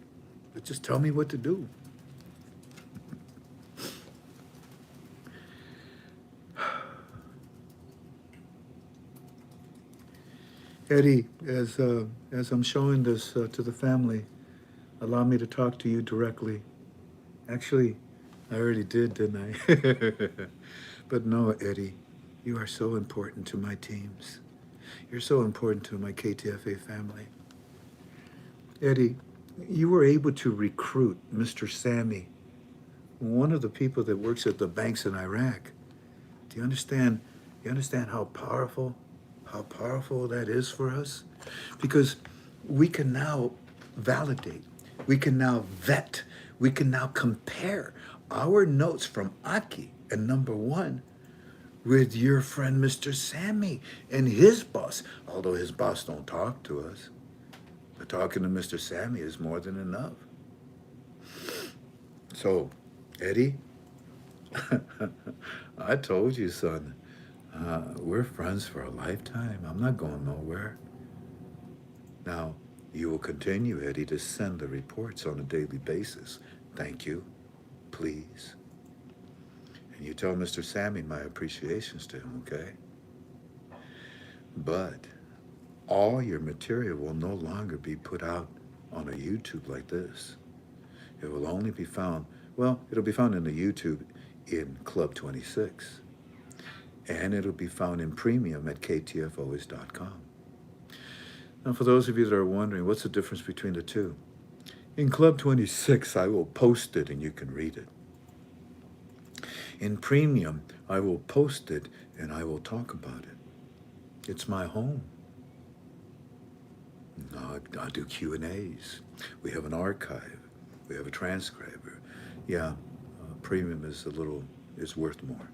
Just tell me what to do. Eddie, as I'm showing this to the family, allow me to talk to you directly. Actually, I already did, didn't I? But no, Eddie, you are so important to my teams. You're so important to my KTFA family. Eddie, you were able to recruit Mr. Sammy, one of the people that works at the banks in Iraq. Do you understand? You understand how powerful that is for us? Because we can now validate, we can now vet, we can now compare our notes from Aki and number one with your friend Mr. Sammy and his boss. Although his boss don't talk to us, but talking to Mr. Sammy is more than enough. So, Eddie, I told you, son, we're friends for a lifetime. I'm not going nowhere. Now, you will continue, Eddie, to send the reports on a daily basis. Thank you, please. And you tell Mr. Sammy my appreciations to him, okay? But all your material will no longer be put out on a YouTube like this. It will only be found, well, it'll be found in the YouTube in Club 26. And it'll be found in premium at ktfois.com. Now, for those of you that are wondering, what's the difference between the two? In Club 26, I will post it and you can read it. In premium, I will post it and I will talk about it. It's my home. I do Q&As. We have an archive. We have a transcriber. Yeah, premium is worth more.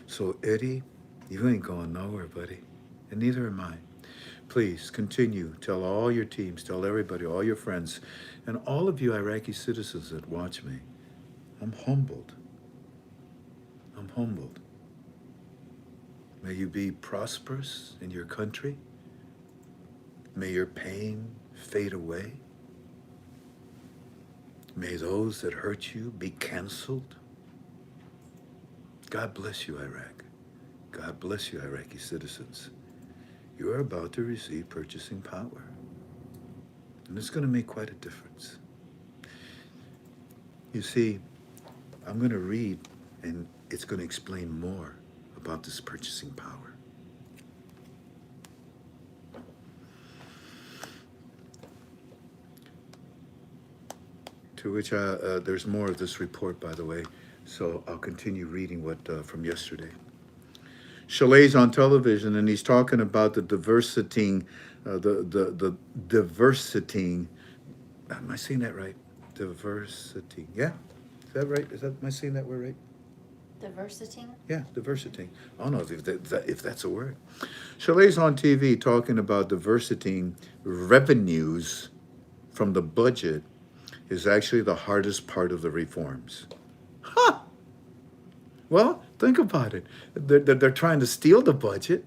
So, Eddie, you ain't going nowhere, buddy. And neither am I. Please continue. Tell all your teams, tell everybody, all your friends, and all of you Iraqi citizens that watch me. I'm humbled. I'm humbled. May you be prosperous in your country. May your pain fade away. May those that hurt you be canceled. God bless you, Iraq. God bless you, Iraqi citizens. You are about to receive purchasing power. And it's going to make quite a difference. You see, I'm going to read, and it's going to explain more about this purchasing power. To which there's more of this report, by the way, so I'll continue reading what from yesterday. Chalet's on television, and he's talking about the diversity, the diversity. Am I saying that right? Diversity. Yeah, is that right? Am I saying that word right? Diversity? Yeah, diversity. I don't know if that's a word. Chalet's on TV talking about diversity revenues from the budget is actually the hardest part of the reforms. Huh! Well, think about it. They're trying to steal the budget.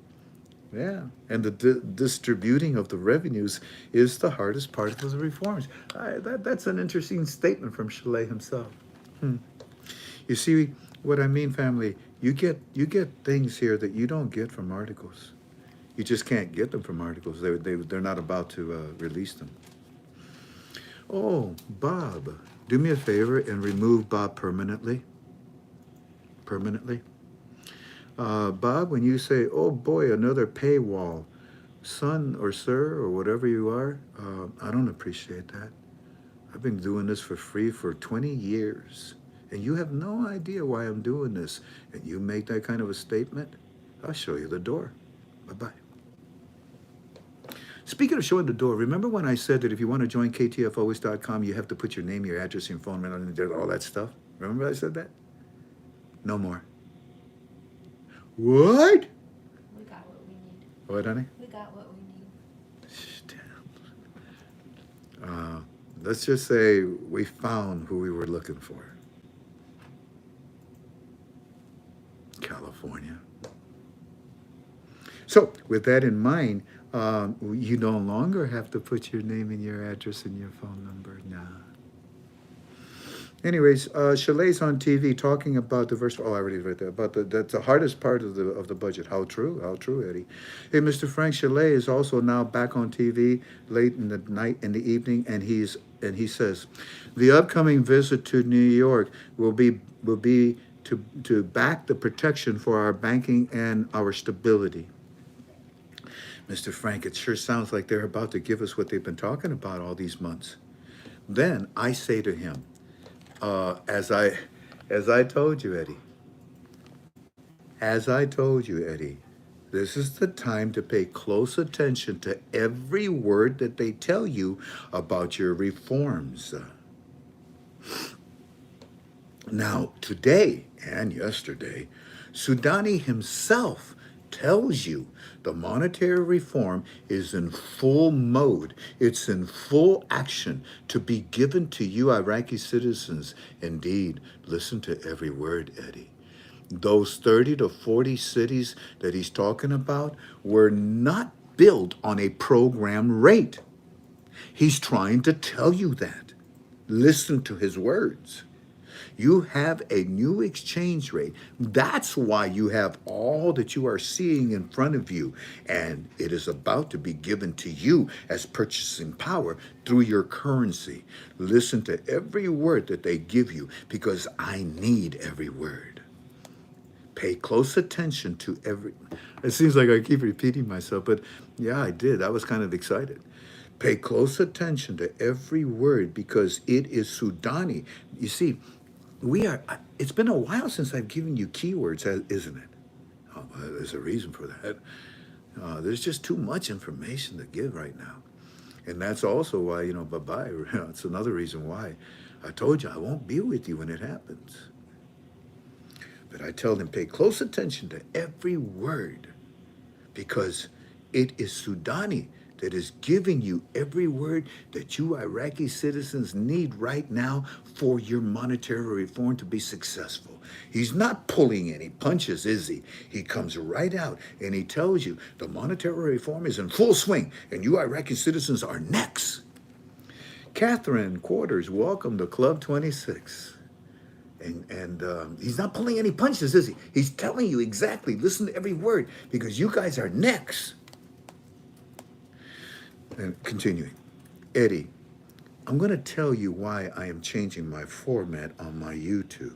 Yeah, and the distributing of the revenues is the hardest part of the reforms. That's an interesting statement from Chalet himself. You see what I mean, family? You get things here that you don't get from articles. You just can't get them from articles. They're not about to release them. Oh, Bob, do me a favor and remove Bob permanently. Permanently. Bob, when you say, oh boy, another paywall, son or sir or whatever you are, I don't appreciate that. I've been doing this for free for 20 years, and you have no idea why I'm doing this, and you make that kind of a statement, I'll show you the door. Bye-bye. Speaking of showing the door, remember when I said that if you want to join ktfois.com, you have to put your name, your address, your phone number, and all that stuff? Remember I said that? No more. What? We got what we need. What, honey? We got what we need. Damn. Let's just say we found who we were looking for. California. So, with that in mind, you no longer have to put your name and your address and your phone number now. Anyways, Chalet's on TV talking about the verse. Oh, I already read that. About that's the hardest part of the budget. How true, Eddie. Hey, Mr. Frank Chalet is also now back on TV late in the night, in the evening, and he says, the upcoming visit to New York will be to back the protection for our banking and our stability. Mr. Frank, it sure sounds like they're about to give us what they've been talking about all these months. Then I say to him, as I told you, Eddie, as I told you, Eddie, this is the time to pay close attention to every word that they tell you about your reforms. Now, today and yesterday, Sudani himself tells you the monetary reform is in full mode. It's in full action to be given to you, Iraqi citizens. Indeed, listen to every word, Eddie. Those 30 to 40 cities that he's talking about were not built on a program rate. He's trying to tell you that. Listen to his words. You have a new exchange rate. That's why you have all that you are seeing in front of you. And it is about to be given to you as purchasing power through your currency. Listen to every word that they give you because I need every word. Pay close attention to every. It seems like I keep repeating myself, but yeah, I did. I was kind of excited. Pay close attention to every word because it is Sudani. You see, it's been a while since I've given you keywords, isn't it? Oh, well, there's a reason for that. There's just too much information to give right now. And that's also why, bye-bye. It's another reason why I told you I won't be with you when it happens. But I tell them, pay close attention to every word because it is Sudani that is giving you every word that you Iraqi citizens need right now for your monetary reform to be successful. He's not pulling any punches, is he? He comes right out and he tells you the monetary reform is in full swing and you Iraqi citizens are next. Catherine Quarters, welcome to Club 26. And he's not pulling any punches, is he? He's telling you exactly, listen to every word, because you guys are next. And continuing, Eddie, I'm going to tell you why I am changing my format on my YouTube.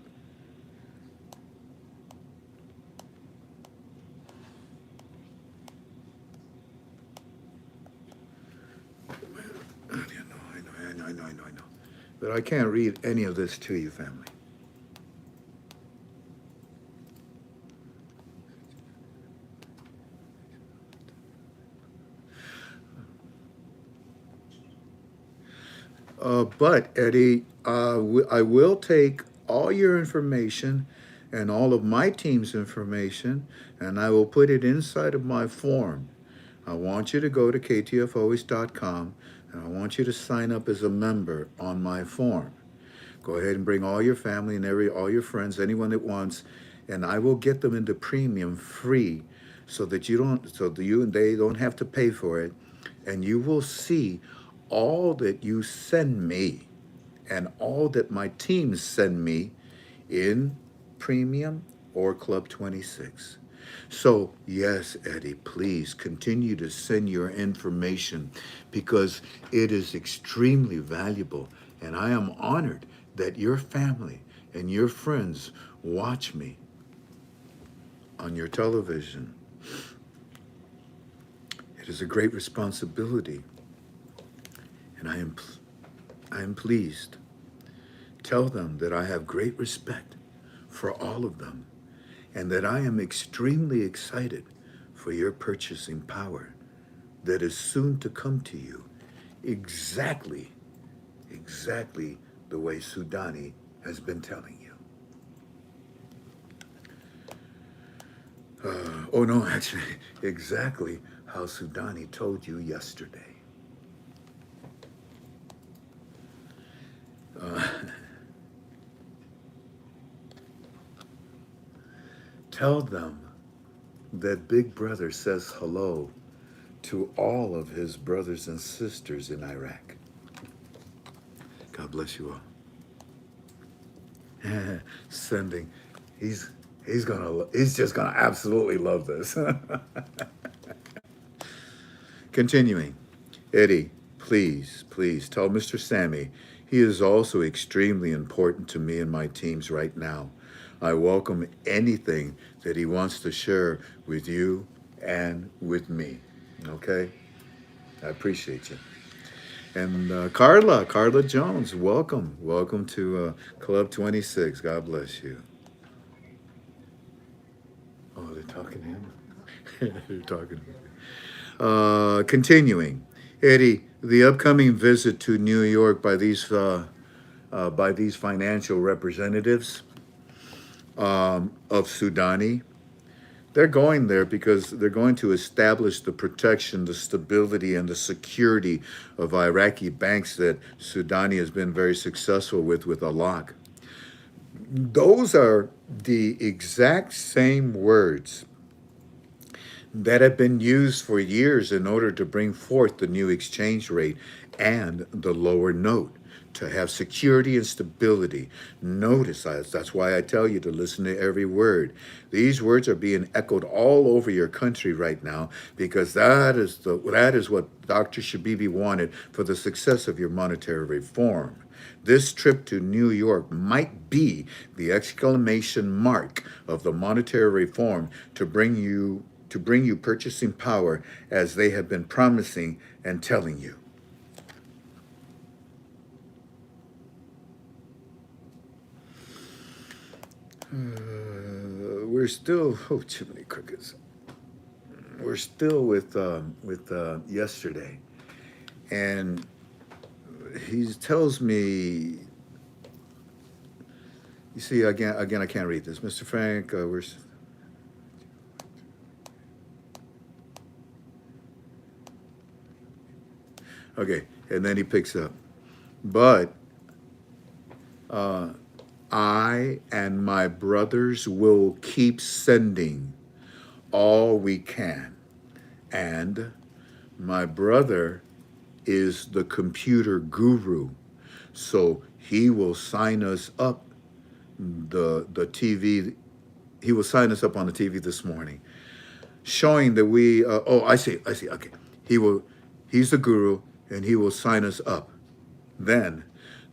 I know. But I can't read any of this to you, family. But Eddie, I will take all your information and all of my team's information, and I will put it inside of my form. I want you to go to ktfoes.com, and I want you to sign up as a member on my form. Go ahead and bring all your family and all your friends, anyone that wants, and I will get them into premium free, so that you and they don't have to pay for it, and you will see all that you send me and all that my teams send me in premium or Club 26. So, yes, Eddie, please continue to send your information because it is extremely valuable. And I am honored that your family and your friends watch me on your television. It is a great responsibility. And I am pleased. Tell them that I have great respect for all of them and that I am extremely excited for your purchasing power that is soon to come to you exactly the way Sudani has been telling you. Oh no, actually, exactly how Sudani told you yesterday. Tell them that Big Brother says hello to all of his brothers and sisters in Iraq. God bless you all. Sending. He's he's just gonna absolutely love this. Continuing. Eddie, please tell Mr. Sammy he is also extremely important to me and my teams right now. I welcome anything that he wants to share with you and with me. Okay? I appreciate you. And Carla Jones, welcome to Club 26. God bless you. Oh, they're talking to him. They're talking to him. Continuing, Eddie, the upcoming visit to New York by these financial representatives of Sudani. They're going there because they're going to establish the protection, the stability, and the security of Iraqi banks that Sudani has been very successful with Alaq. Those are the exact same words that have been used for years in order to bring forth the new exchange rate and the lower note to have security and stability. Notice that's why I tell you to listen to every word. These words are being echoed all over your country right now because that is what Dr. Shabibi wanted for the success of your monetary reform. This trip to New York might be the exclamation mark of the monetary reform to bring you purchasing power as they have been promising and telling you. We're still, oh, too many crickets. We're still with yesterday, and he tells me. You see, again, I can't read this, Mr. Frank. Okay, and then he picks up. But I and my brothers will keep sending all we can. And my brother is the computer guru. So he will sign us up the TV. He will sign us up on the TV this morning, showing that we. Oh, I see. Okay, He's the guru, and he will sign us up. Then,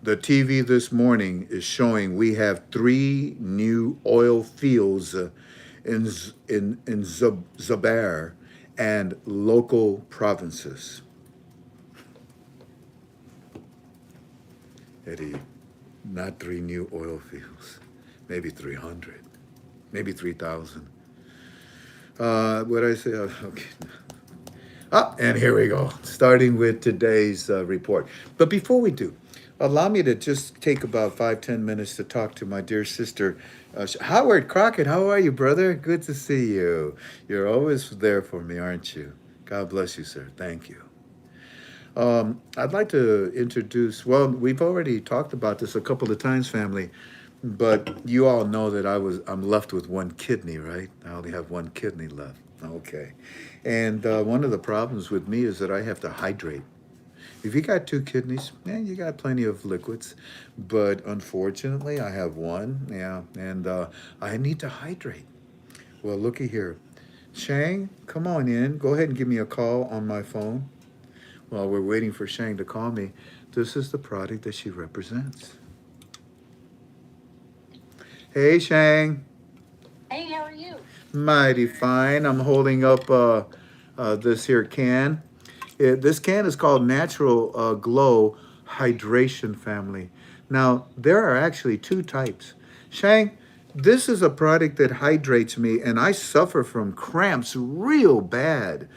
the TV this morning is showing we have 3 new oil fields in Zubair and local provinces. Eddie, not 3 new oil fields, maybe 300, maybe 3,000. What I say? Okay. And here we go, starting with today's report. But before we do, allow me to just take about 5-10 minutes to talk to my dear sister, Howard Crockett. How are you, brother? Good to see you. You're always there for me, aren't you? God bless you, sir. Thank you. I'd like to introduce, well, we've already talked about this a couple of times, family, but you all know that I'm left with 1 kidney, right? I only have 1 kidney left. Okay. And one of the problems with me is that I have to hydrate. If you got 2 kidneys, you got plenty of liquids. But unfortunately, I have 1, and I need to hydrate. Well, looky here. Shang, come on in. Go ahead and give me a call on my phone. While we're waiting for Shang to call me, this is the product that she represents. Hey, Shang. Hey, how are you? Mighty fine. I'm holding up this here can. This can is called Natural Glow Hydration Family. Now, there are actually 2 types. Shang, this is a product that hydrates me, and I suffer from cramps real bad.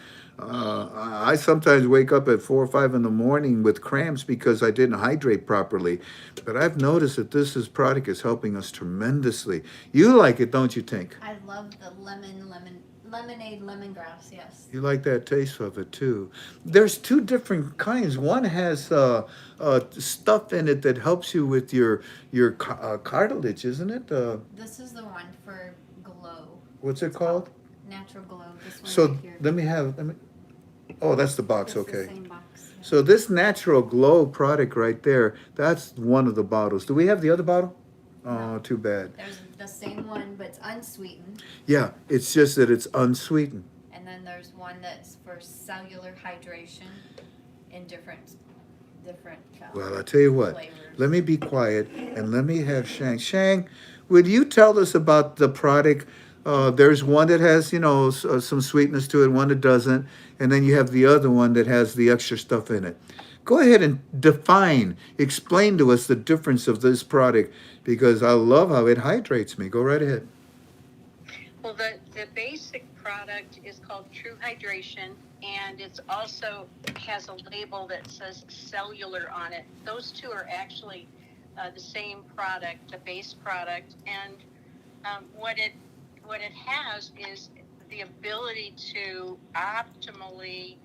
I sometimes wake up at 4 or 5 in the morning with cramps because I didn't hydrate properly. But I've noticed that product is helping us tremendously. You like it, don't you, Tink? I love the lemonade lemongrass, yes. You like that taste of it too. There's 2 different kinds. One has stuff in it that helps you with your cartilage, isn't it? This is the one for glow. What's it called? Natural Glow. This one So right here. let me. Oh, that's the box. It's Okay. the same box. Yeah. So this Natural Glow product right there, that's one of the bottles. Do we have the other bottle? Oh, too bad. There's the same one, but it's unsweetened. Yeah, it's just that it's unsweetened. And then there's one that's for cellular hydration in different Well, I tell you what, flavors. let me be quiet and let me have Shang. Shang, would you tell us about the product? There's one that has, some sweetness to it, one that doesn't, and then you have the other one that has the extra stuff in it. Go ahead and explain to us the difference of this product because I love how it hydrates me. Go right ahead. Well, the basic product is called True Hydration, and it's also has a label that says cellular on it. Those two are actually the same product, the base product, and what it has is the ability to optimally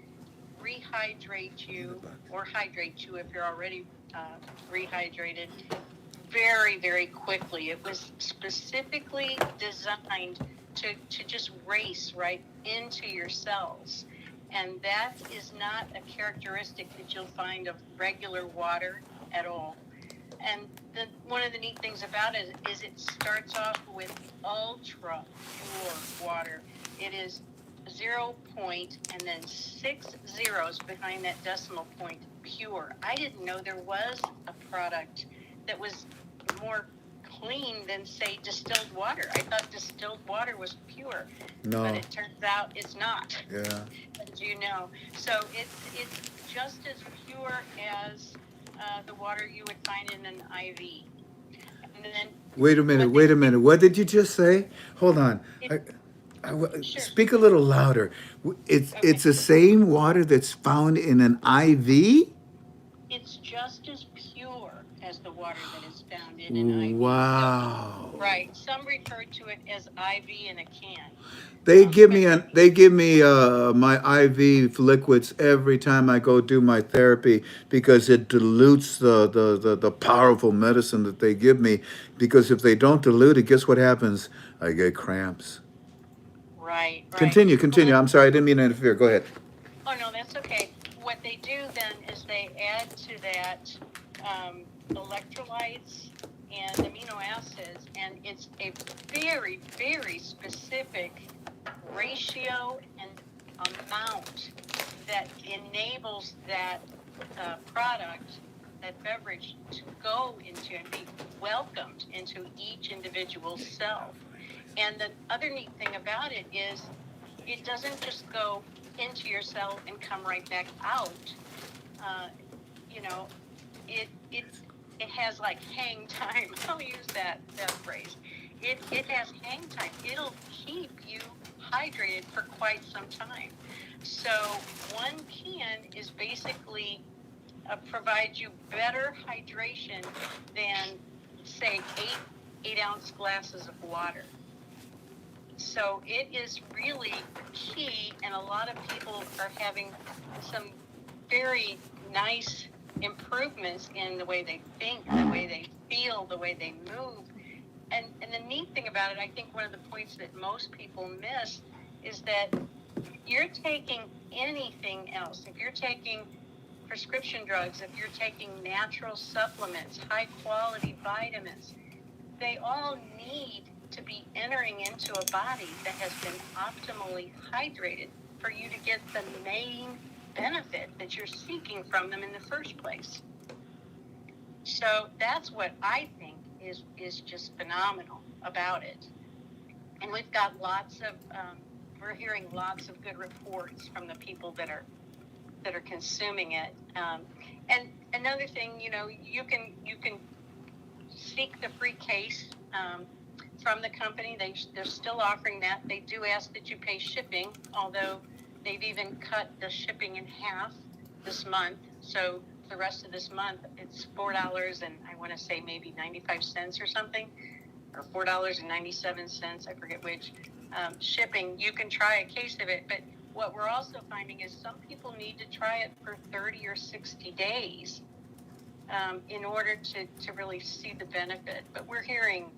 rehydrate you or hydrate you if you're already rehydrated very, very quickly. It was specifically designed to just race right into your cells. And that is not a characteristic that you'll find of regular water at all. And one of the neat things about it is it starts off with ultra pure water. It is 0 point and then 6 zeros behind that decimal point pure. I didn't know there was a product that was more clean than, say, distilled water. I thought distilled water was pure, No. but it turns out it's not. Yeah. As you know, so it's just as pure as the water you would find in an IV. And then Wait a minute. What did you just say? Hold on. Sure. Speak a little louder. It's the same water that's found in an IV? It's just as pure as the water that is found in an IV. Wow. So, right. Some refer to it as IV in a can. They give me my IV liquids every time I go do my therapy because it dilutes the powerful medicine that they give me. Because if they don't dilute it, guess what happens? I get cramps. Right. Continue. Well, I'm sorry, I didn't mean to interfere. Go ahead. oh, no, that's okay. What they do then is they add to that electrolytes and amino acids, and it's a very, very specific ratio and amount that enables that product, that beverage, to go into and be welcomed into each individual cell. And the other neat thing about it is it doesn't just go into your cell and come right back out. It has like hang time. I'll use that phrase. It has hang time. It'll keep you hydrated for quite some time. So one can is basically provides you better hydration than, say, 8-ounce glasses of water. So it is really key, and a lot of people are having some very nice improvements in the way they think, the way they feel, the way they move. And the neat thing about it, I think one of the points that most people miss is that you're taking anything else. If you're taking prescription drugs, if you're taking natural supplements, high quality vitamins, they all need to be entering into a body that has been optimally hydrated for you to get the main benefit that you're seeking from them in the first place. So that's what I think is just phenomenal about it. And we've got we're hearing lots of good reports from the people that are consuming it. And another thing, you can seek the free case from the company. They're still offering that. They do ask that you pay shipping, although they've even cut the shipping in half this month. So the rest of this month, it's $4 and I want to say maybe 95 cents or something, or $4.97, I forget which, shipping. You can try a case of it, but what we're also finding is some people need to try it for 30 or 60 days in order to really see the benefit. But we're hearing,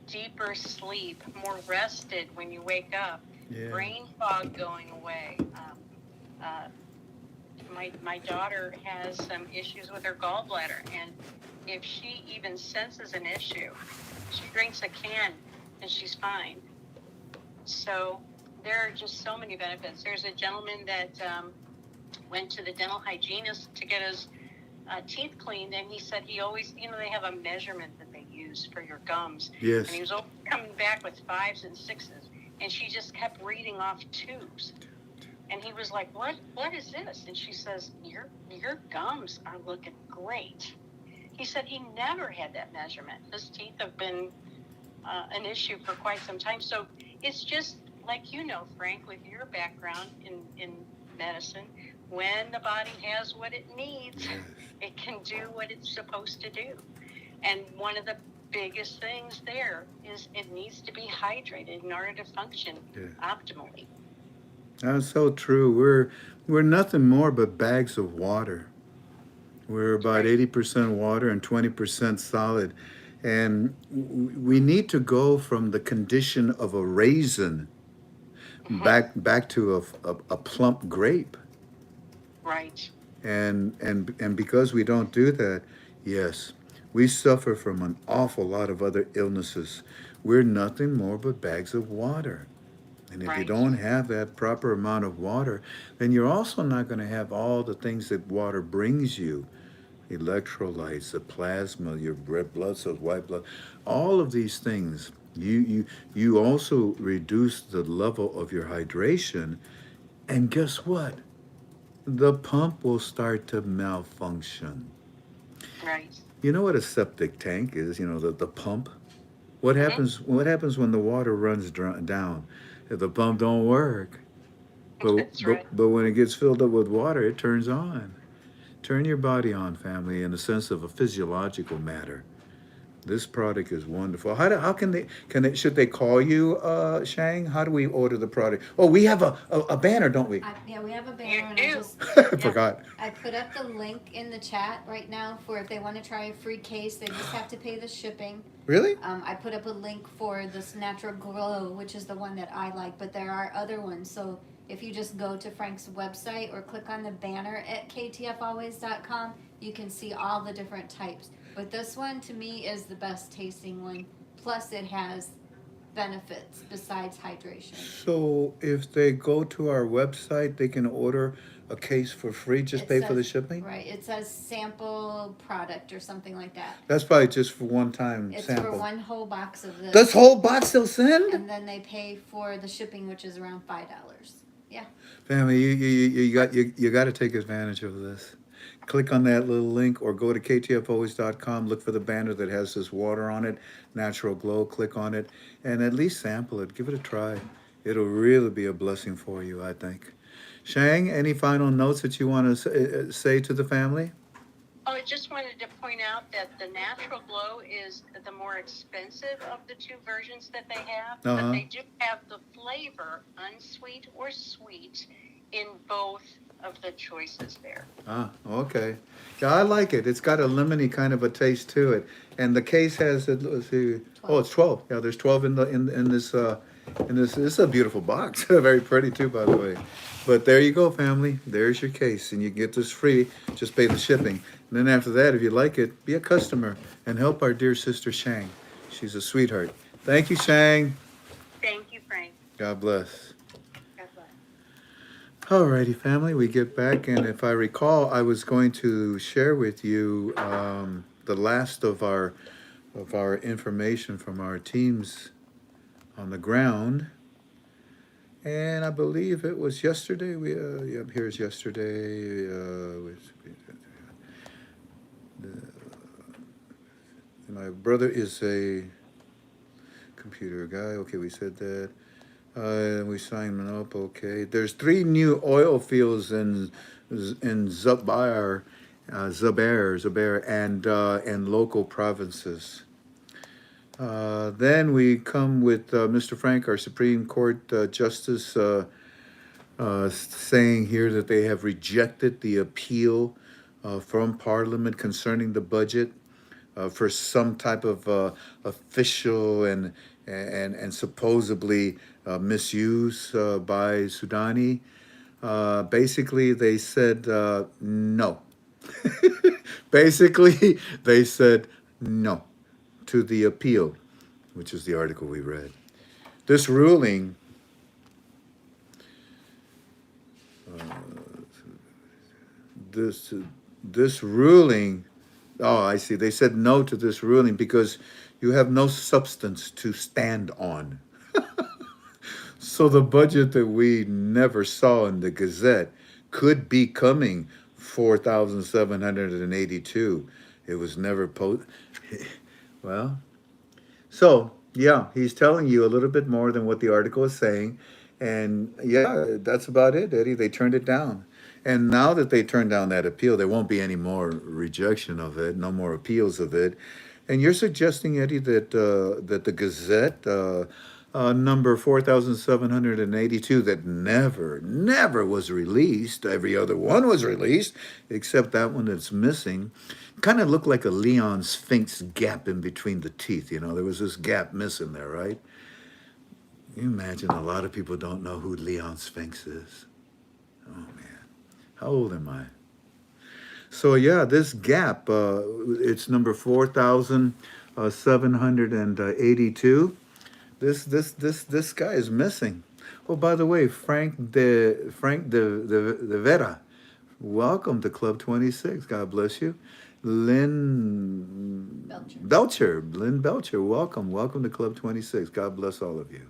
deeper sleep, more rested when you wake up, brain fog going away. My daughter has some issues with her gallbladder, and if she even senses an issue, she drinks a can and she's fine. So there are just so many benefits. There's a gentleman that went to the dental hygienist to get his teeth cleaned, and he said he always, they have a measurement that they use for your gums. Yes. And he was coming back with 5s and 6s, and she just kept reading off 2s. And he was like, what is this? And she says, your gums are looking great. He said he never had that measurement. His teeth have been an issue for quite some time. So it's just like, Frank, with your background in medicine, when the body has what it needs, it can do what it's supposed to do. And one of the biggest things there is it needs to be hydrated in order to function optimally. That's so true. We're nothing more but bags of water. We're about 80% water and 20% solid. And we need to go from the condition of a raisin back to a plump grape. Right. And because we don't do that, yes, we suffer from an awful lot of other illnesses. We're nothing more but bags of water. And if you don't have that proper amount of water, then you're also not going to have all the things that water brings you. Electrolytes, the plasma, your red blood cells, white blood, all of these things. You also reduce the level of your hydration. And guess what? The pump will start to malfunction. Right. You know what a septic tank is? The pump. What happens when the water runs down? If the pump don't work, but when it gets filled up with water, it turns on. Turn your body on, family, in the sense of a physiological matter. This product is wonderful. How can they should they call you, Shang? How do we order the product? Oh, we have a banner, don't we? Yeah, we have a banner, and I forgot. I put up the link in the chat right now for if they want to try a free case. They just have to pay the shipping. Really? I put up a link for this Natural Glow, which is the one that I like, but there are other ones. So if you just go to Frank's website or click on the banner at ktfalways.com, you can see all the different types. But this one, to me, is the best tasting one. Plus, it has benefits besides hydration. So if they go to our website, they can order a case for free, just pay for the shipping? Right. It says sample product or something like that. That's probably just for one time It's sample. for one whole box of this. This whole box they'll send? And then they pay for the shipping, which is around $5. Yeah. Family, you got to take advantage of this. Click on that little link or go to ktfalways.com. Look for the banner that has this water on it, Natural Glow. Click on it and at least sample it. Give it a try. It'll really be a blessing for you, I think. Shang, any final notes that you want to say to the family? Oh, I just wanted to point out that the Natural Glow is the more expensive of the two versions that they have, but they do have the flavor, unsweet or sweet, in both of the choices there. Ah, okay. Yeah, I like it. It's got a lemony kind of a taste to it, and the case has let's see. 12. Oh, it's 12. Yeah, there's 12 in this. This is a beautiful box. Very pretty too, by the way. But there you go, family. There's your case, and you get this free. Just pay the shipping. And then after that, if you like it, be a customer and help our dear sister Shang. She's a sweetheart. Thank you, Shang. Thank you, Frank. God bless. God bless. Alrighty, family, we get back, and if I recall, I was going to share with you the last of our information from our teams on the ground, and I believe it was yesterday. Here's yesterday. My brother is a computer guy. Okay, we said that. We signed them up. Okay, there's 3 new oil fields in Zubair, and local provinces. Then we come with Mr. Frank, our Supreme Court Justice, saying here that they have rejected the appeal from Parliament concerning the budget for some type of official and supposedly misuse by Sudani. Basically, they said no. Basically, they said no to the appeal, which is the article we read. This ruling, this this ruling. Oh, I see. They said no to this ruling because you have no substance to stand on. So the budget that we never saw in the Gazette could be coming 4,782. It was never posted. Well, so yeah, he's telling you a little bit more than what the article is saying. And yeah, that's about it, Eddie. They turned it down. And now that they turned down that appeal, there won't be any more rejection of it, no more appeals of it. And you're suggesting, Eddie, that the Gazette number 4,782 that never was released. Every other one was released, except that one that's missing. Kind of looked like a Leon Sphinx gap in between the teeth. You know, there was this gap missing there, right? You imagine a lot of people don't know who Leon Sphinx is. Oh man, how old am I? So yeah, this gap, it's number 4,782. This guy is missing. Oh, by the way, Frank de Vera, welcome to Club 26. God bless you. Lynn Belcher, welcome to Club 26. God bless all of you.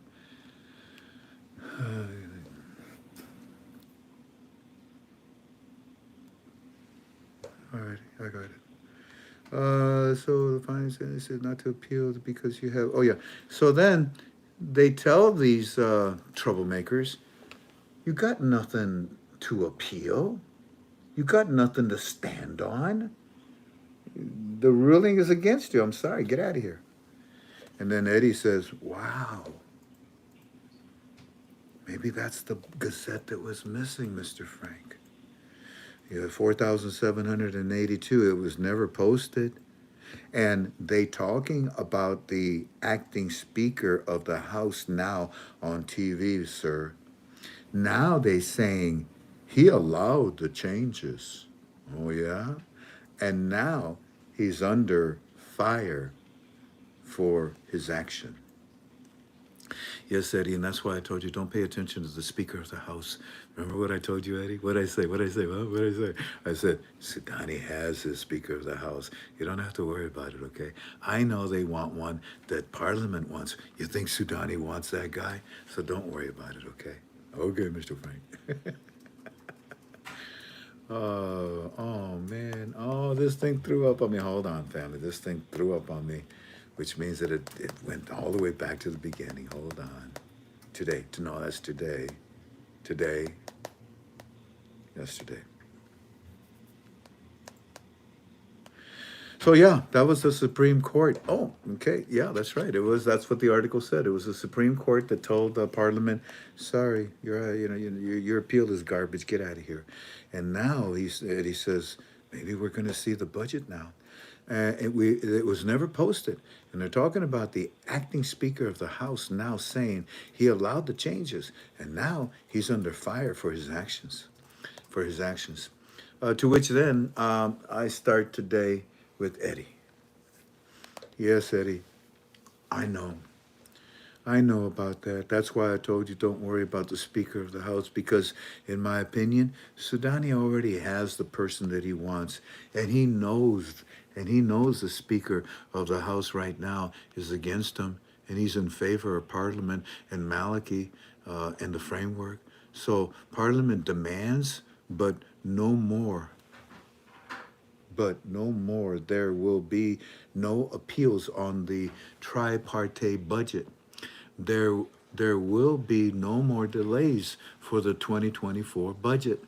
All right, I got it. So the finding says not to appeal because you have. Oh yeah. So then they tell these troublemakers, you got nothing to appeal. You got nothing to stand on. The ruling is against you. I'm sorry. Get out of here. And then Eddie says, wow. Maybe that's the Gazette that was missing, Mr. Frank. You had 4,782. It was never posted. And they talking about the acting speaker of the House now on TV, sir. Now they saying he allowed the changes. Oh yeah? And now he's under fire for his action. Yes, Eddie, and that's why I told you don't pay attention to the Speaker of the House. Remember what I told you, Eddie? What did I say? What did I say? What did I say? I said, Sudani has his Speaker of the House. You don't have to worry about it, okay? I know they want one that Parliament wants. You think Sudani wants that guy? So don't worry about it, okay? Okay, Mr. Frank. Oh, man. Oh, this thing threw up on me. Hold on, family. This thing threw up on me, which means that it went all the way back to the beginning. Hold on. Today. No, that's today. Today. Yesterday. So yeah, that was the Supreme Court. Oh, okay, yeah, that's right. That's what the article said. It was the Supreme Court that told Parliament, "Sorry, your appeal is garbage. Get out of here." And now he says, maybe we're going to see the budget now. It was never posted, and they're talking about the acting Speaker of the House now saying he allowed the changes, and now he's under fire for his actions. To which then I start today with Eddie. Yes, Eddie, I know. I know about that. That's why I told you don't worry about the Speaker of the House, because in my opinion, Sudani already has the person that he wants, and he knows the Speaker of the House right now is against him, and he's in favor of Parliament and Maliki and the framework. So Parliament demands, but no more. There will be no appeals on the tripartite budget. There will be no more delays for the 2024 budget.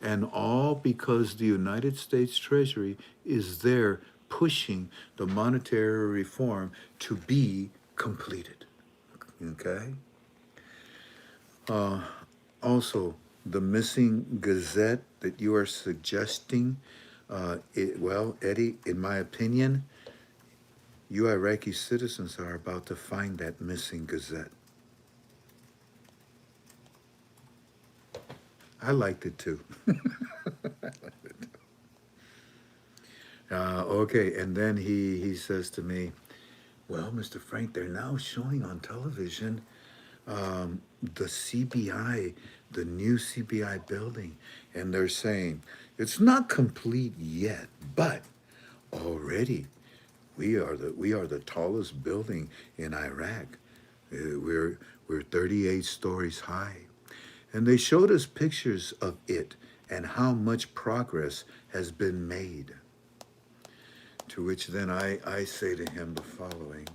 And all because the United States Treasury is there pushing the monetary reform to be completed. Okay? Also, the missing Gazette that you are suggesting, Eddie, in my opinion, you Iraqi citizens are about to find that missing Gazette. I liked it too. I liked it too. Okay, and then he says to me, well, Mr. Frank, they're now showing on television the CBI, the new CBI building, and they're saying it's not complete yet, but already we are the tallest building in Iraq. We're 38 stories high, and they showed us pictures of it and how much progress has been made. To which then I say to him the following: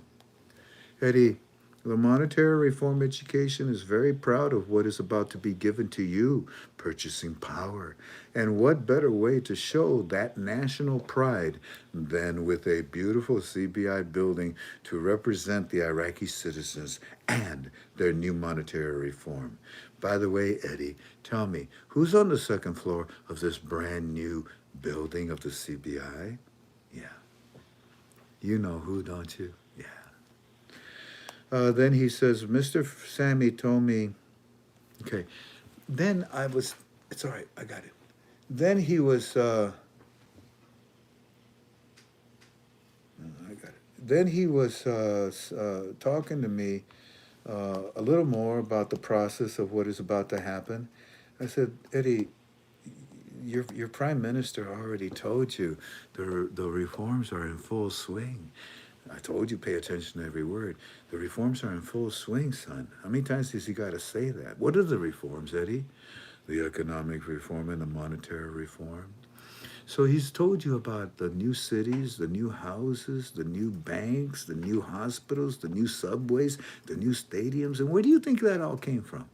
Eddie, the monetary reform education is very proud of what is about to be given to you, purchasing power. And what better way to show that national pride than with a beautiful CBI building to represent the Iraqi citizens and their new monetary reform? By the way, Eddie, tell me, who's on the second floor of this brand new building of the CBI? Yeah, you know who, don't you? Yeah. Then he says, Mr. Sammy told me, okay. Then I was, it's all right, I got it. Then he was, I got it. Then he was talking to me a little more about the process of what is about to happen. I said, Eddie, your prime minister already told you the reforms are in full swing. I told you pay attention to every word. The reforms are in full swing, son. How many times does he got to say that? What are the reforms, Eddie? The economic reform and the monetary reform. So he's told you about the new cities, the new houses, the new banks, the new hospitals, the new subways, the new stadiums. And where do you think that all came from?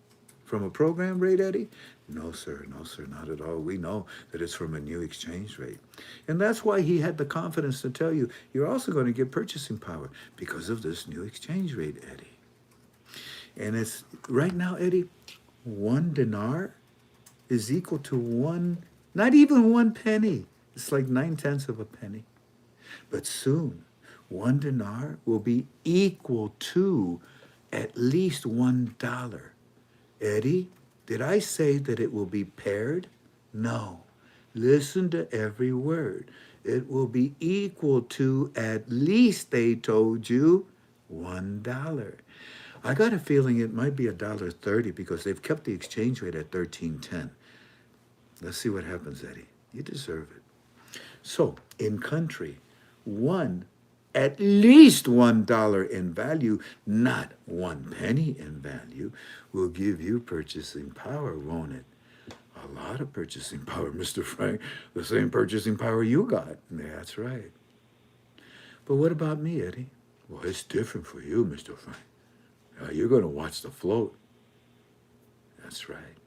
From a program rate, Eddie? No, sir, not at all. We know that it's from a new exchange rate. And that's why he had the confidence to tell you, you're also going to get purchasing power because of this new exchange rate, Eddie. And it's right now, Eddie, 1 dinar is equal to not even 1 penny. It's like 9/10 of a penny. But soon, 1 dinar will be equal to at least $1. Eddie, did I say that it will be paired? No. Listen to every word. It will be equal to at least, they told you, $1. I got a feeling it might be $1.30 because they've kept the exchange rate at 13.10. Let's see what happens, Eddie. You deserve it. So, in country, at least $1 in value, not 1 penny in value, will give you purchasing power, won't it? A lot of purchasing power, Mr. Frank. The same purchasing power you got. That's right. But what about me, Eddie? Well, it's different for you, Mr. Frank. You're going to watch the float. That's right.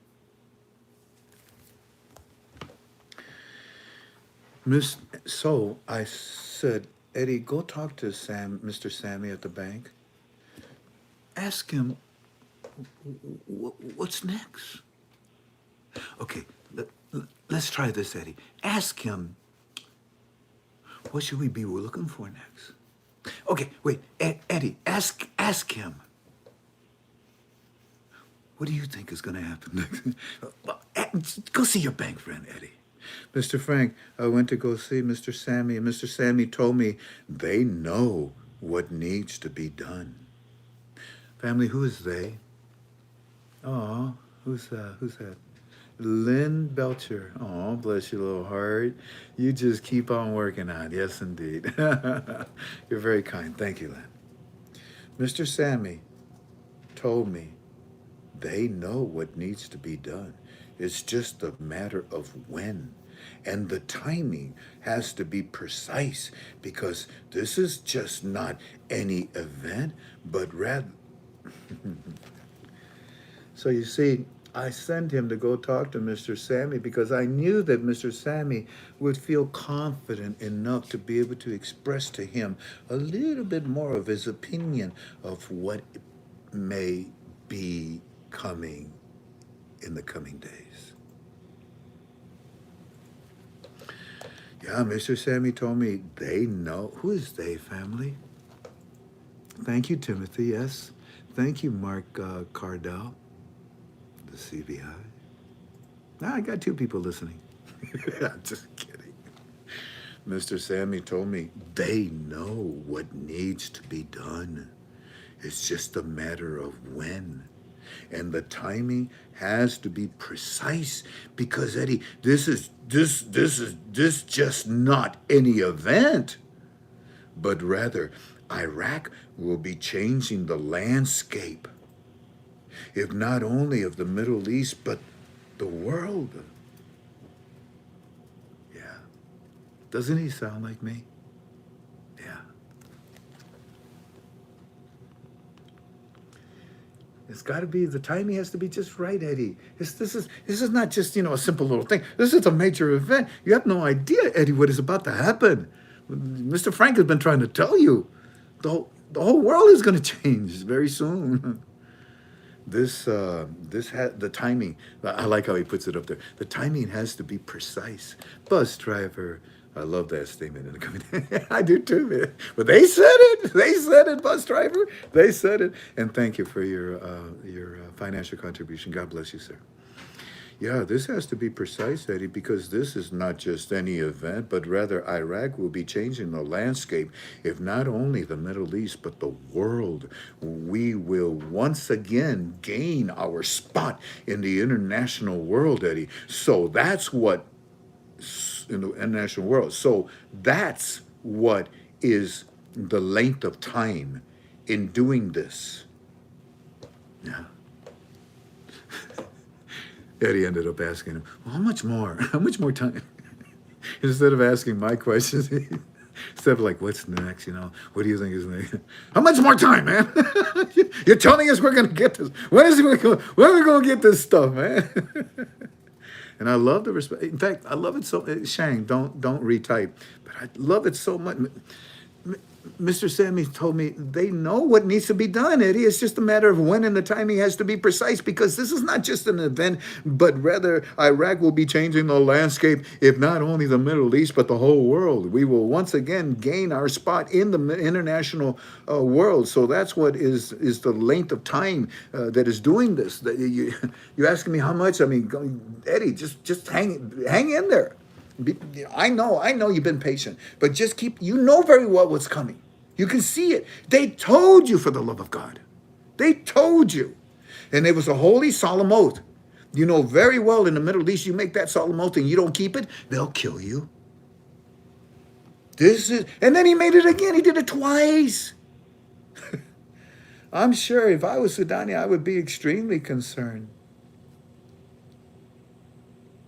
So I said, Eddie, go talk to Mr. Sammy at the bank. Ask him what's next. Okay, let's try this, Eddie. Ask him, what should we be looking for next? Okay, wait, Eddie, ask him. What do you think is going to happen next? Go see your bank friend, Eddie. Mr. Frank, I went to go see Mr. Sammy, and Mr. Sammy told me they know what needs to be done. Family, who is they? Oh, who's that? Lynn Belcher. Oh, bless your little heart. You just keep on working on. Yes, indeed. You're very kind. Thank you, Lynn. Mr. Sammy told me they know what needs to be done. It's just a matter of when. And the timing has to be precise because this is just not any event, but rather. So you see, I sent him to go talk to Mr. Sammy because I knew that Mr. Sammy would feel confident enough to be able to express to him a little bit more of his opinion of what may be coming in the coming days. Yeah, Mr. Sammy told me they know. Who is they, family? Thank you, Timothy. Yes. Thank you, Mark Cardell, the CBI. Now I got 2 people listening. I'm just kidding. Mr. Sammy told me they know what needs to be done. It's just a matter of when. And the timing has to be precise because Eddie, this just not any event, but rather Iraq will be changing the landscape, if not only of the Middle East, but the world. Yeah. Doesn't he sound like me? Yeah. It's got to be, the timing has to be just right, Eddie. This is not just, a simple little thing. This is a major event. You have no idea, Eddie, what is about to happen. Mr. Frank has been trying to tell you. The whole world is going to change very soon. The timing, I like how he puts it up there. The timing has to be precise. Bus driver, I love that statement. I do too, man. But they said it. They said it, bus driver. They said it. And thank you for your financial contribution. God bless you, sir. Yeah, this has to be precise, Eddie, because this is not just any event, but rather Iraq will be changing the landscape, if not only the Middle East, but the world. We will once again gain our spot in the international world, Eddie. So that's what, in the international world. So that's what is the length of time in doing this. Yeah. Eddie ended up asking him, well, how much more? How much more time? Instead of asking my questions, instead of like, what's next? What do you think is next? How much more time, man? You're telling us we're going to get this. When are we going to get this stuff, man? And I love the respect. In fact, I love it so. Shang, don't retype. But I love it so much. Mr. Sammy told me they know what needs to be done, Eddie. It's just a matter of when, and the timing has to be precise because this is not just an event, but rather Iraq will be changing the landscape, if not only the Middle East, but the whole world. We will once again gain our spot in the international world. So that's what is the length of time that is doing this. You're asking me how much? I mean, Eddie, just hang in there. I know you've been patient, but just you know very well what's coming. You can see it. They told you, for the love of God. They told you. And it was a holy, solemn oath. You know very well in the Middle East, you make that solemn oath and you don't keep it, they'll kill you. And then he made it again. He did it twice. I'm sure if I was Sudani, I would be extremely concerned.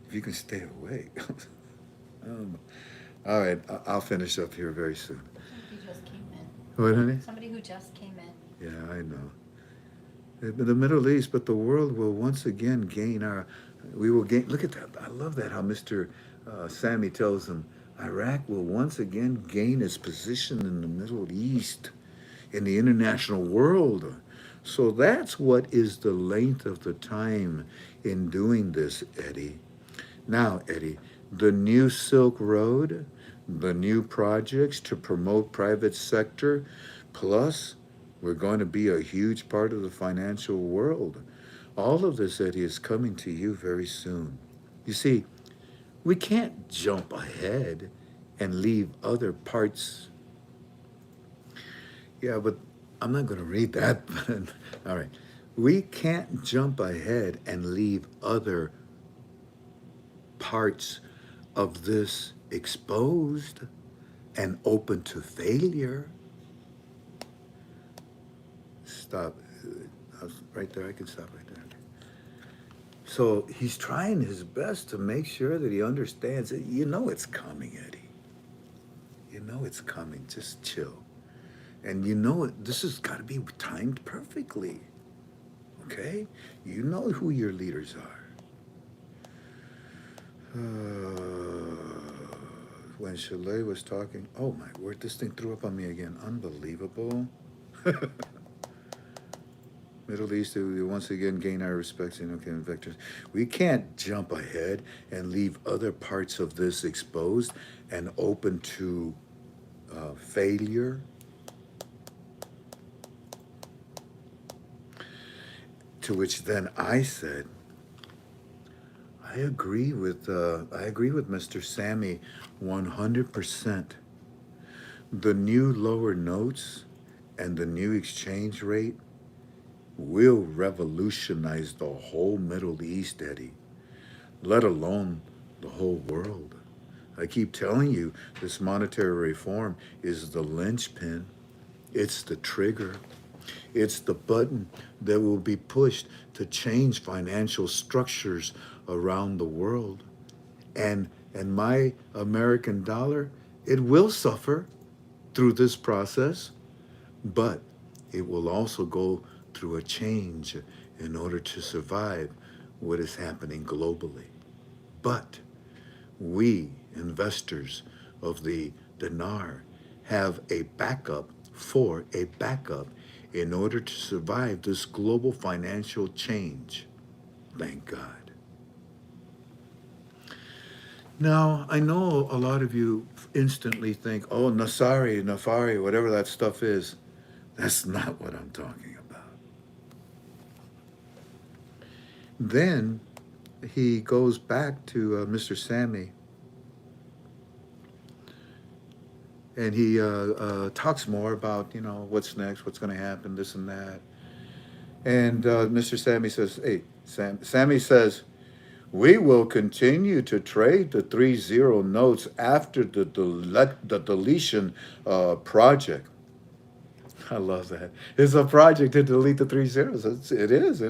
If you can stay awake. All right, I'll finish up here very soon. Somebody who just came in. What, honey? Somebody who just came in. Yeah, I know. The Middle East, but the world will once again we will gain, look at that. I love that, how Mr. Sammy tells them, Iraq will once again gain its position in the Middle East, in the international world. So that's what is the length of the time in doing this, Eddie. Now, Eddie, the new Silk Road, the new projects to promote private sector, plus we're going to be a huge part of the financial world. All of this, Eddie, is coming to you very soon. You see, we can't jump ahead and leave other parts. Yeah, but I'm not going to read that. All right. We can't jump ahead and leave other parts of this exposed and open to failure. Stop. Right there. I can stop right there. So he's trying his best to make sure that he understands it. You know it's coming, Eddie. You know it's coming. Just chill. And you know this has got to be timed perfectly. Okay? You know who your leaders are. When Chalet was talking, oh my word, this thing threw up on me again. Unbelievable. Middle East, we once again gain our respect. Okay, vectors. We can't jump ahead and leave other parts of this exposed and open to failure. To which then I said, agree with Mr. Sammy 100%. The new lower notes and the new exchange rate will revolutionize the whole Middle East, Eddie, let alone the whole world. I keep telling you, this monetary reform is the linchpin, it's the trigger, it's the button that will be pushed to change financial structures around the world. And my American dollar, it will suffer through this process, but it will also go through a change in order to survive what is happening globally. But we, investors of the dinar, have a backup for a backup in order to survive this global financial change. Thank God. Now, I know a lot of you instantly think, oh, Nasari, Nafari, whatever that stuff is. That's not what I'm talking about. Then he goes back to Mr. Sammy, and he talks more about, what's next, what's going to happen, this and that. And Mr. Sammy says, hey, Sammy says, we will continue to trade the 3-0 notes after the deletion project. I love that. It's a project to delete the 3 zeros. It is.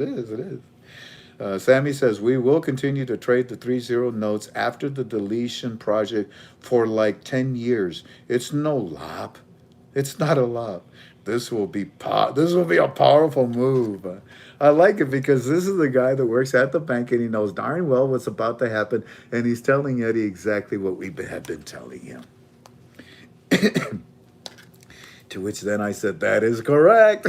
Sammy says, we will continue to trade the 3-0 notes after the deletion project for like 10 years. It's no lop. It's not a lop. This will be a powerful move. I like it because this is the guy that works at the bank and he knows darn well what's about to happen, and he's telling Eddie exactly what we have been telling him. To which then I said, that is correct.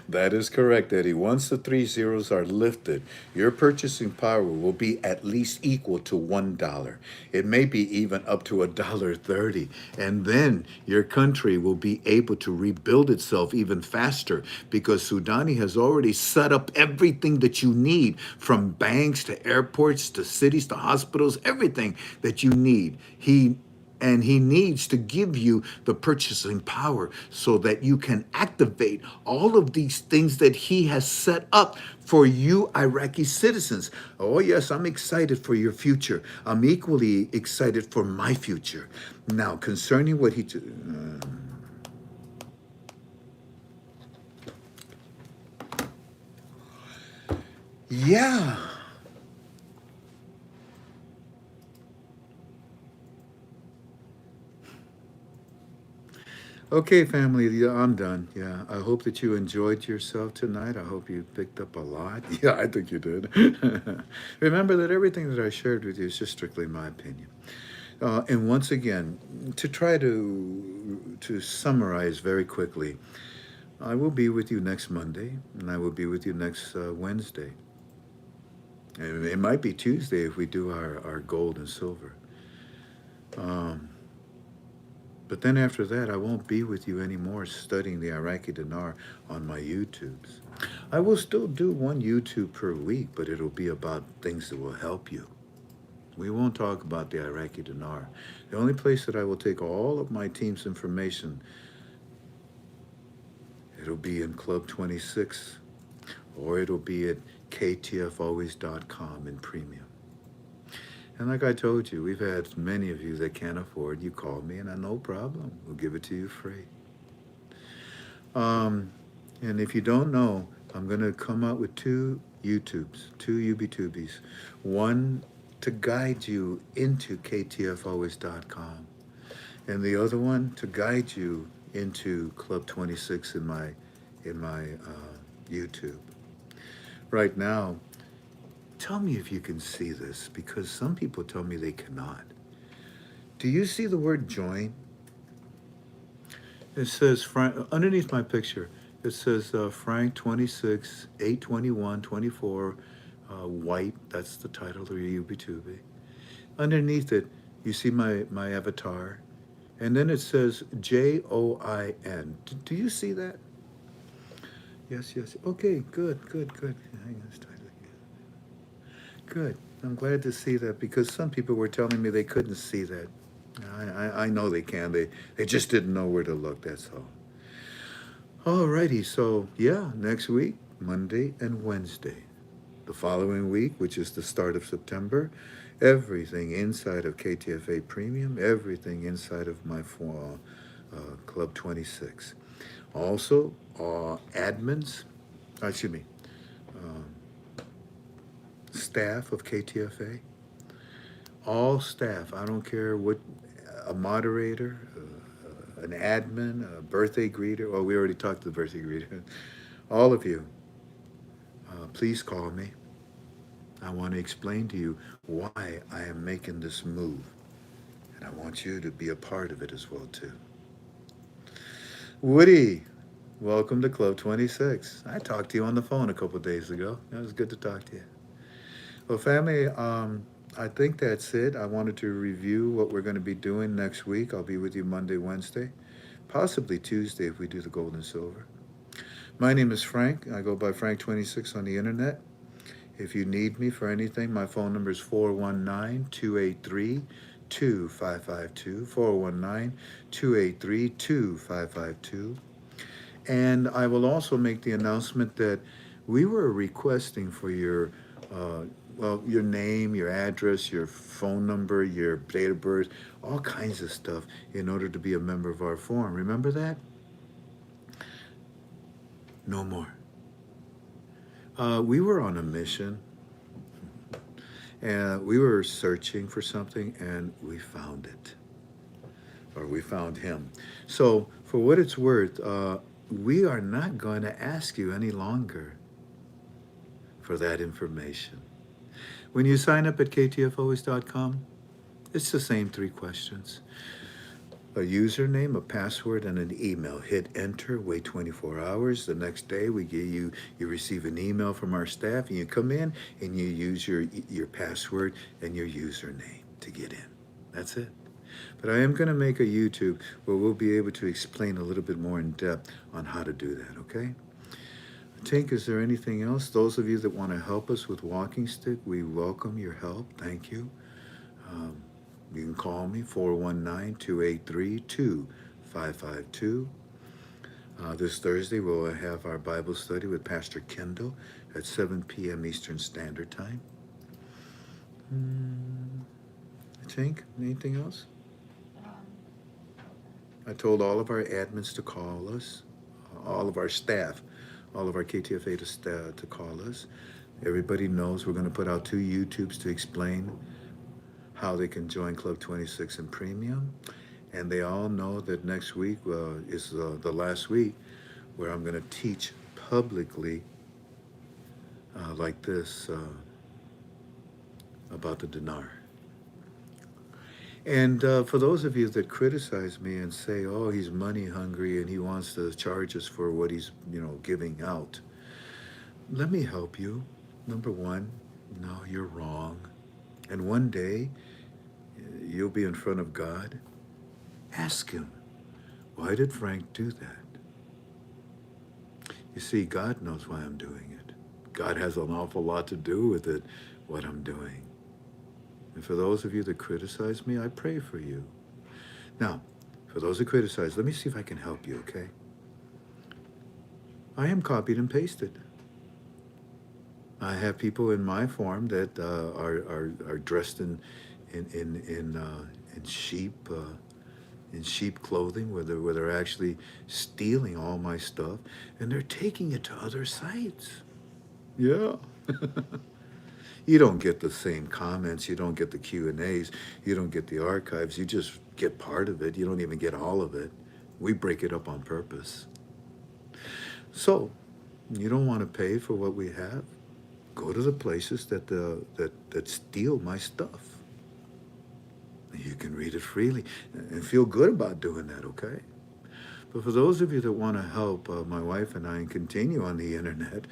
That is correct, Eddie. Once the 3 zeros are lifted, your purchasing power will be at least equal to $1. It may be even up to $1.30. And then your country will be able to rebuild itself even faster because Sudani has already set up everything that you need, from banks to airports to cities to hospitals, everything that you need. He needs to give you the purchasing power so that you can activate all of these things that he has set up for you Iraqi citizens. Oh, yes, I'm excited for your future. I'm equally excited for my future. Now, concerning what he... yeah. Okay, family, yeah, I'm done. Yeah, I hope that you enjoyed yourself tonight. I hope you picked up a lot. Yeah, I think you did. Remember that everything that I shared with you is just strictly my opinion. And once again, to try to summarize very quickly, I will be with you next Monday, and I will be with you next Wednesday. And it might be Tuesday if we do our gold and silver. But then after that, I won't be with you anymore studying the Iraqi dinar on my YouTubes. I will still do one YouTube per week, but it'll be about things that will help you. We won't talk about the Iraqi dinar. The only place that I will take all of my team's information, it'll be in Club 26, or it'll be at ktfalways.com in premium. And like I told you, we've had many of you that can't afford. You call me, and no problem. We'll give it to you free. And if you don't know, I'm going to come out with 2 YouTubes, 2 UBTubies. One to guide you into ktfalways.com, and the other one to guide you into Club 26 in my YouTube. Right now, tell me if you can see this, because some people tell me they cannot. Do you see the word join? It says, underneath my picture, it says FRANK26, 821, 24, white. That's the title of your UBTube. Underneath it, you see my avatar. And then it says JOIN. Do you see that? Yes. Okay, good. Hang on, let's try it again. Good. I'm glad to see that because some people were telling me they couldn't see that. I know they can. They just didn't know where to look. That's all. Alrighty. So yeah, next week, Monday and Wednesday. The following week, which is the start of September, everything inside of KTFA Premium, everything inside of my Club 26. Also, admins, excuse me, um, staff of KTFA, all staff, I don't care what, a moderator, an admin, a birthday greeter, well, we already talked to the birthday greeter, all of you, please call me. I want to explain to you why I am making this move. And I want you to be a part of it as well, too. Woody, welcome to Club 26. I talked to you on the phone a couple days ago. It was good to talk to you. Well, family, I think that's it. I wanted to review what we're going to be doing next week. I'll be with you Monday, Wednesday, possibly Tuesday if we do the gold and silver. My name is Frank. I go by Frank26 on the internet. If you need me for anything, my phone number is 419-283-2552, 419-283-2552. And I will also make the announcement that we were requesting for your, your name, your address, your phone number, your date of birth, all kinds of stuff in order to be a member of our forum. Remember that? No more. We were on a mission, and we were searching for something, and we found it, or we found him. So, for what it's worth, we are not going to ask you any longer for that information. When you sign up at ktfalways.com, it's the same 3 questions. A username, a password, and an email. Hit enter, wait 24 hours. The next day you receive an email from our staff, and you come in and you use your password and your username to get in. That's it. But I am going to make a YouTube where we'll be able to explain a little bit more in depth on how to do that, okay? Tink, is there anything else? Those of you that want to help us with Walking Stick, we welcome your help. Thank you. You can call me, 419-283-2552. This Thursday, we'll have our Bible study with Pastor Kendall at 7 p.m. Eastern Standard Time. Tink, anything else? I told all of our admins to call us, all of our staff, all of our KTFA to call us. Everybody knows we're going to put out 2 YouTubes to explain how they can join Club 26 and Premium. And they all know that next week is the last week where I'm going to teach publicly like this about the dinar. And for those of you that criticize me and say, oh, he's money hungry and he wants to charge us for what he's, giving out, let me help you. Number one, no, you're wrong. And one day, you'll be in front of God. Ask him, why did Frank do that? You see, God knows why I'm doing it. God has an awful lot to do with it, what I'm doing. And for those of you that criticize me, I pray for you. Now, for those that criticize, let me see if I can help you, okay? I am copied and pasted. I have people in my form that are dressed in sheep clothing, where they're actually stealing all my stuff, and they're taking it to other sites. Yeah. You don't get the same comments. You don't get the Q&As. You don't get the archives. You just get part of it. You don't even get all of it. We break it up on purpose. So, you don't want to pay for what we have? Go to the places that steal my stuff. You can read it freely and feel good about doing that, okay? But for those of you that want to help my wife and I and continue on the internet,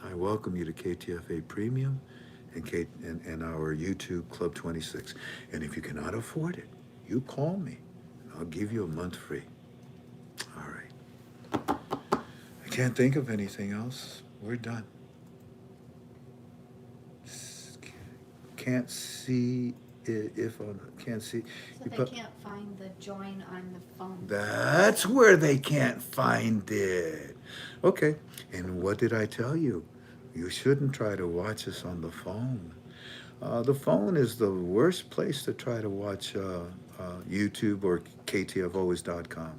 I welcome you to KTFA Premium and our YouTube Club 26. And if you cannot afford it, you call me. I'll give you a month free. All right. I can't think of anything else. We're done. can't see if on can't see. So You they put, can't find the join on the phone. that's where they can't find it. Okay. And what did I tell you? You shouldn't try to watch us on the phone. The phone is the worst place to try to watch YouTube or ktfoalways.com.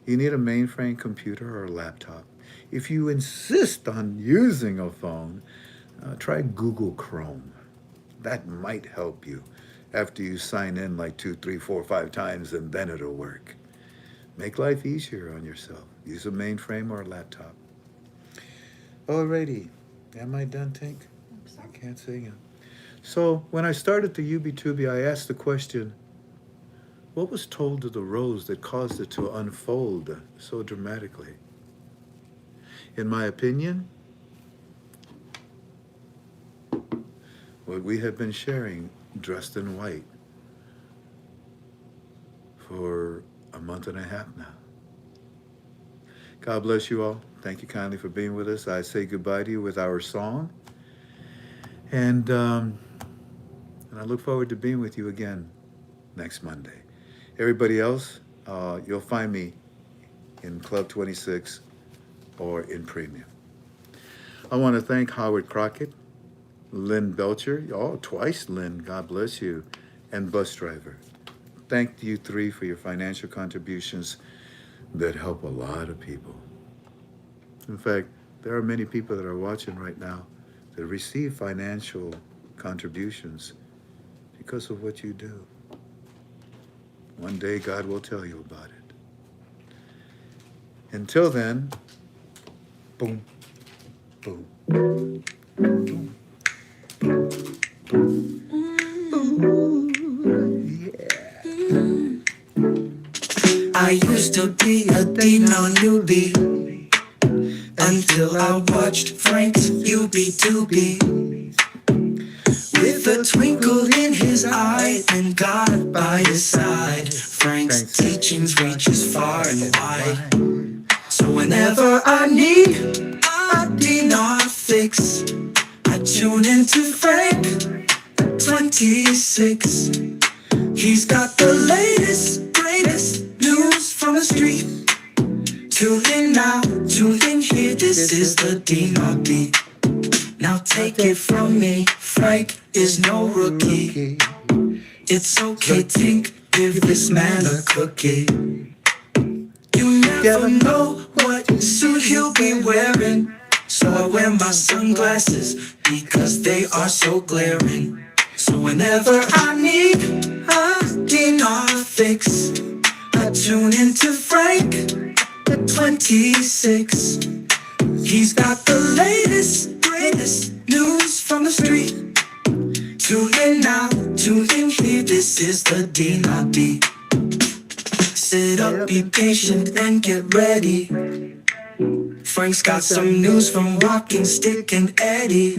You need a mainframe computer or a laptop. If you insist on using a phone, try Google Chrome. That might help you after you sign in like 2, 3, 4, 5 times, and then it'll work. Make life easier on yourself. Use a mainframe or a laptop. Alrighty. Am I done, Tink? I can't say it. So when I started the UB2B, I asked the question, what was told to the rose that caused it to unfold so dramatically? In my opinion, what we have been sharing, dressed in white, for a month and a half now. God bless you all. Thank you kindly for being with us. I say goodbye to you with our song. And I look forward to being with you again next Monday. Everybody else, you'll find me in Club 26 or in Premium. I want to thank Howard Crockett, Lynn Belcher, oh, twice Lynn, God bless you, and Bus Driver. Thank you three for your financial contributions that help a lot of people. In fact, there are many people that are watching right now that receive financial contributions because of what you do. One day God will tell you about it. Until then, boom, boom, boom, boom, boom, yeah. I used to be a Dino newbie until I watched Frank's UB2B. With a twinkle in his eye and God by his side, Frank's teachings reaches far and wide. So whenever I need a Dino fix, I tune into Frank26. He's got the latest, greatest news from the street. Tune in now, tune in here, this is the Dino beat. Now take it from me, Frank is no rookie. It's okay, Tink, give this man a cookie. You never know what suit he'll be wearing, so I wear my sunglasses because they are so glaring. So whenever I need a Dino fix, I tune into Frank26. He's got the latest, greatest news from the street. Tune in now, tune in here, this is the Dino beat. Sit up, be patient, and get ready. Frank's got some news from Walking Stick and Eddie.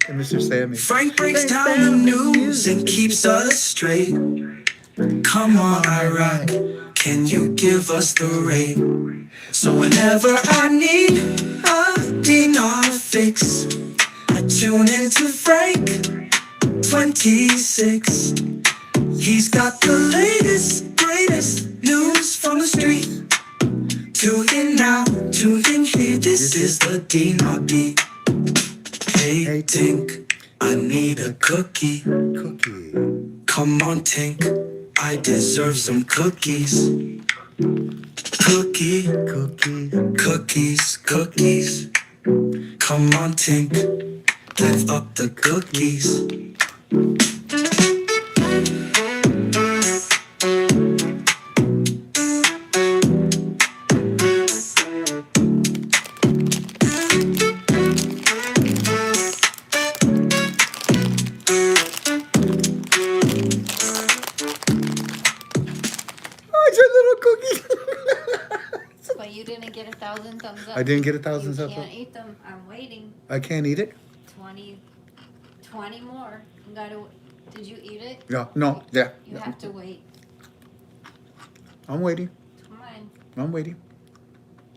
And Mr. Sammy. Frank breaks down the news and keeps us straight. Come on, I rock, can you give us the rate? So whenever I need a Dino fix, I tune into Frank26. He's got the latest, greatest news from the street. Tune in now, tune in here, this is the Dino beat. Hey, Tink, I need a cookie. Cookie. Come on, Tink, I deserve some cookies. Cookie, Cookie. cookies, cookies. Come on, Tink, give up the cookies. Oh, it's a little cookie. But you didn't get 1,000 thumbs up. I didn't get 1,000 thumbs You up. can't eat them. I'm waiting. I can't eat it? 20 more. You gotta. Did you eat it? Yeah, no, yeah. You have to wait. I'm waiting. Come on. I'm waiting.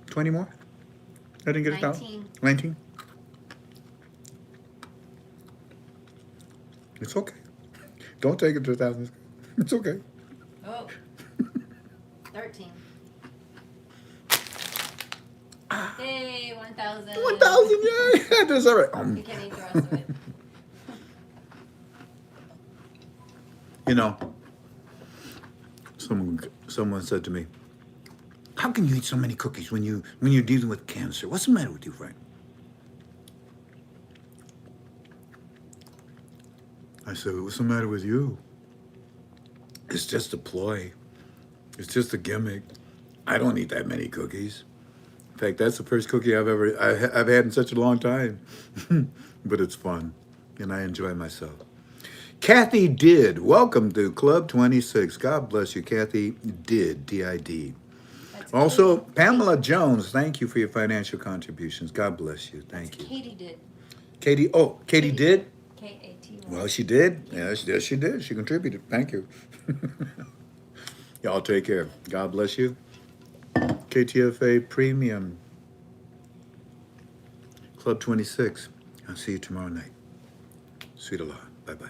20 more? I didn't get 1,000. 19. 19? It's okay. Don't take it to 1,000. It's okay. Oh. 13. Hey, 1,000. 1,000, yay! That's all right. You can eat the rest of it. You know, someone said to me, "How can you eat so many cookies when you're dealing with cancer? What's the matter with you, Frank?" I said, "What's the matter with you? It's just a ploy. It's just a gimmick. I don't eat that many cookies. In fact, that's the first cookie I've had in such a long time. But it's fun, and I enjoy myself." Kathy Did, welcome to Club 26. God bless you, Kathy Did, D-I-D. That's Also, Katie. Pamela Jones, thank you for your financial contributions. God bless you. Thank you. Katie did. Katie did? Katy. Well, she did. Yes, she did. She contributed. Thank you. Y'all take care. God bless you. KTFA Premium Club 26. I'll see you tomorrow night. Sweet Allah. Bye-bye.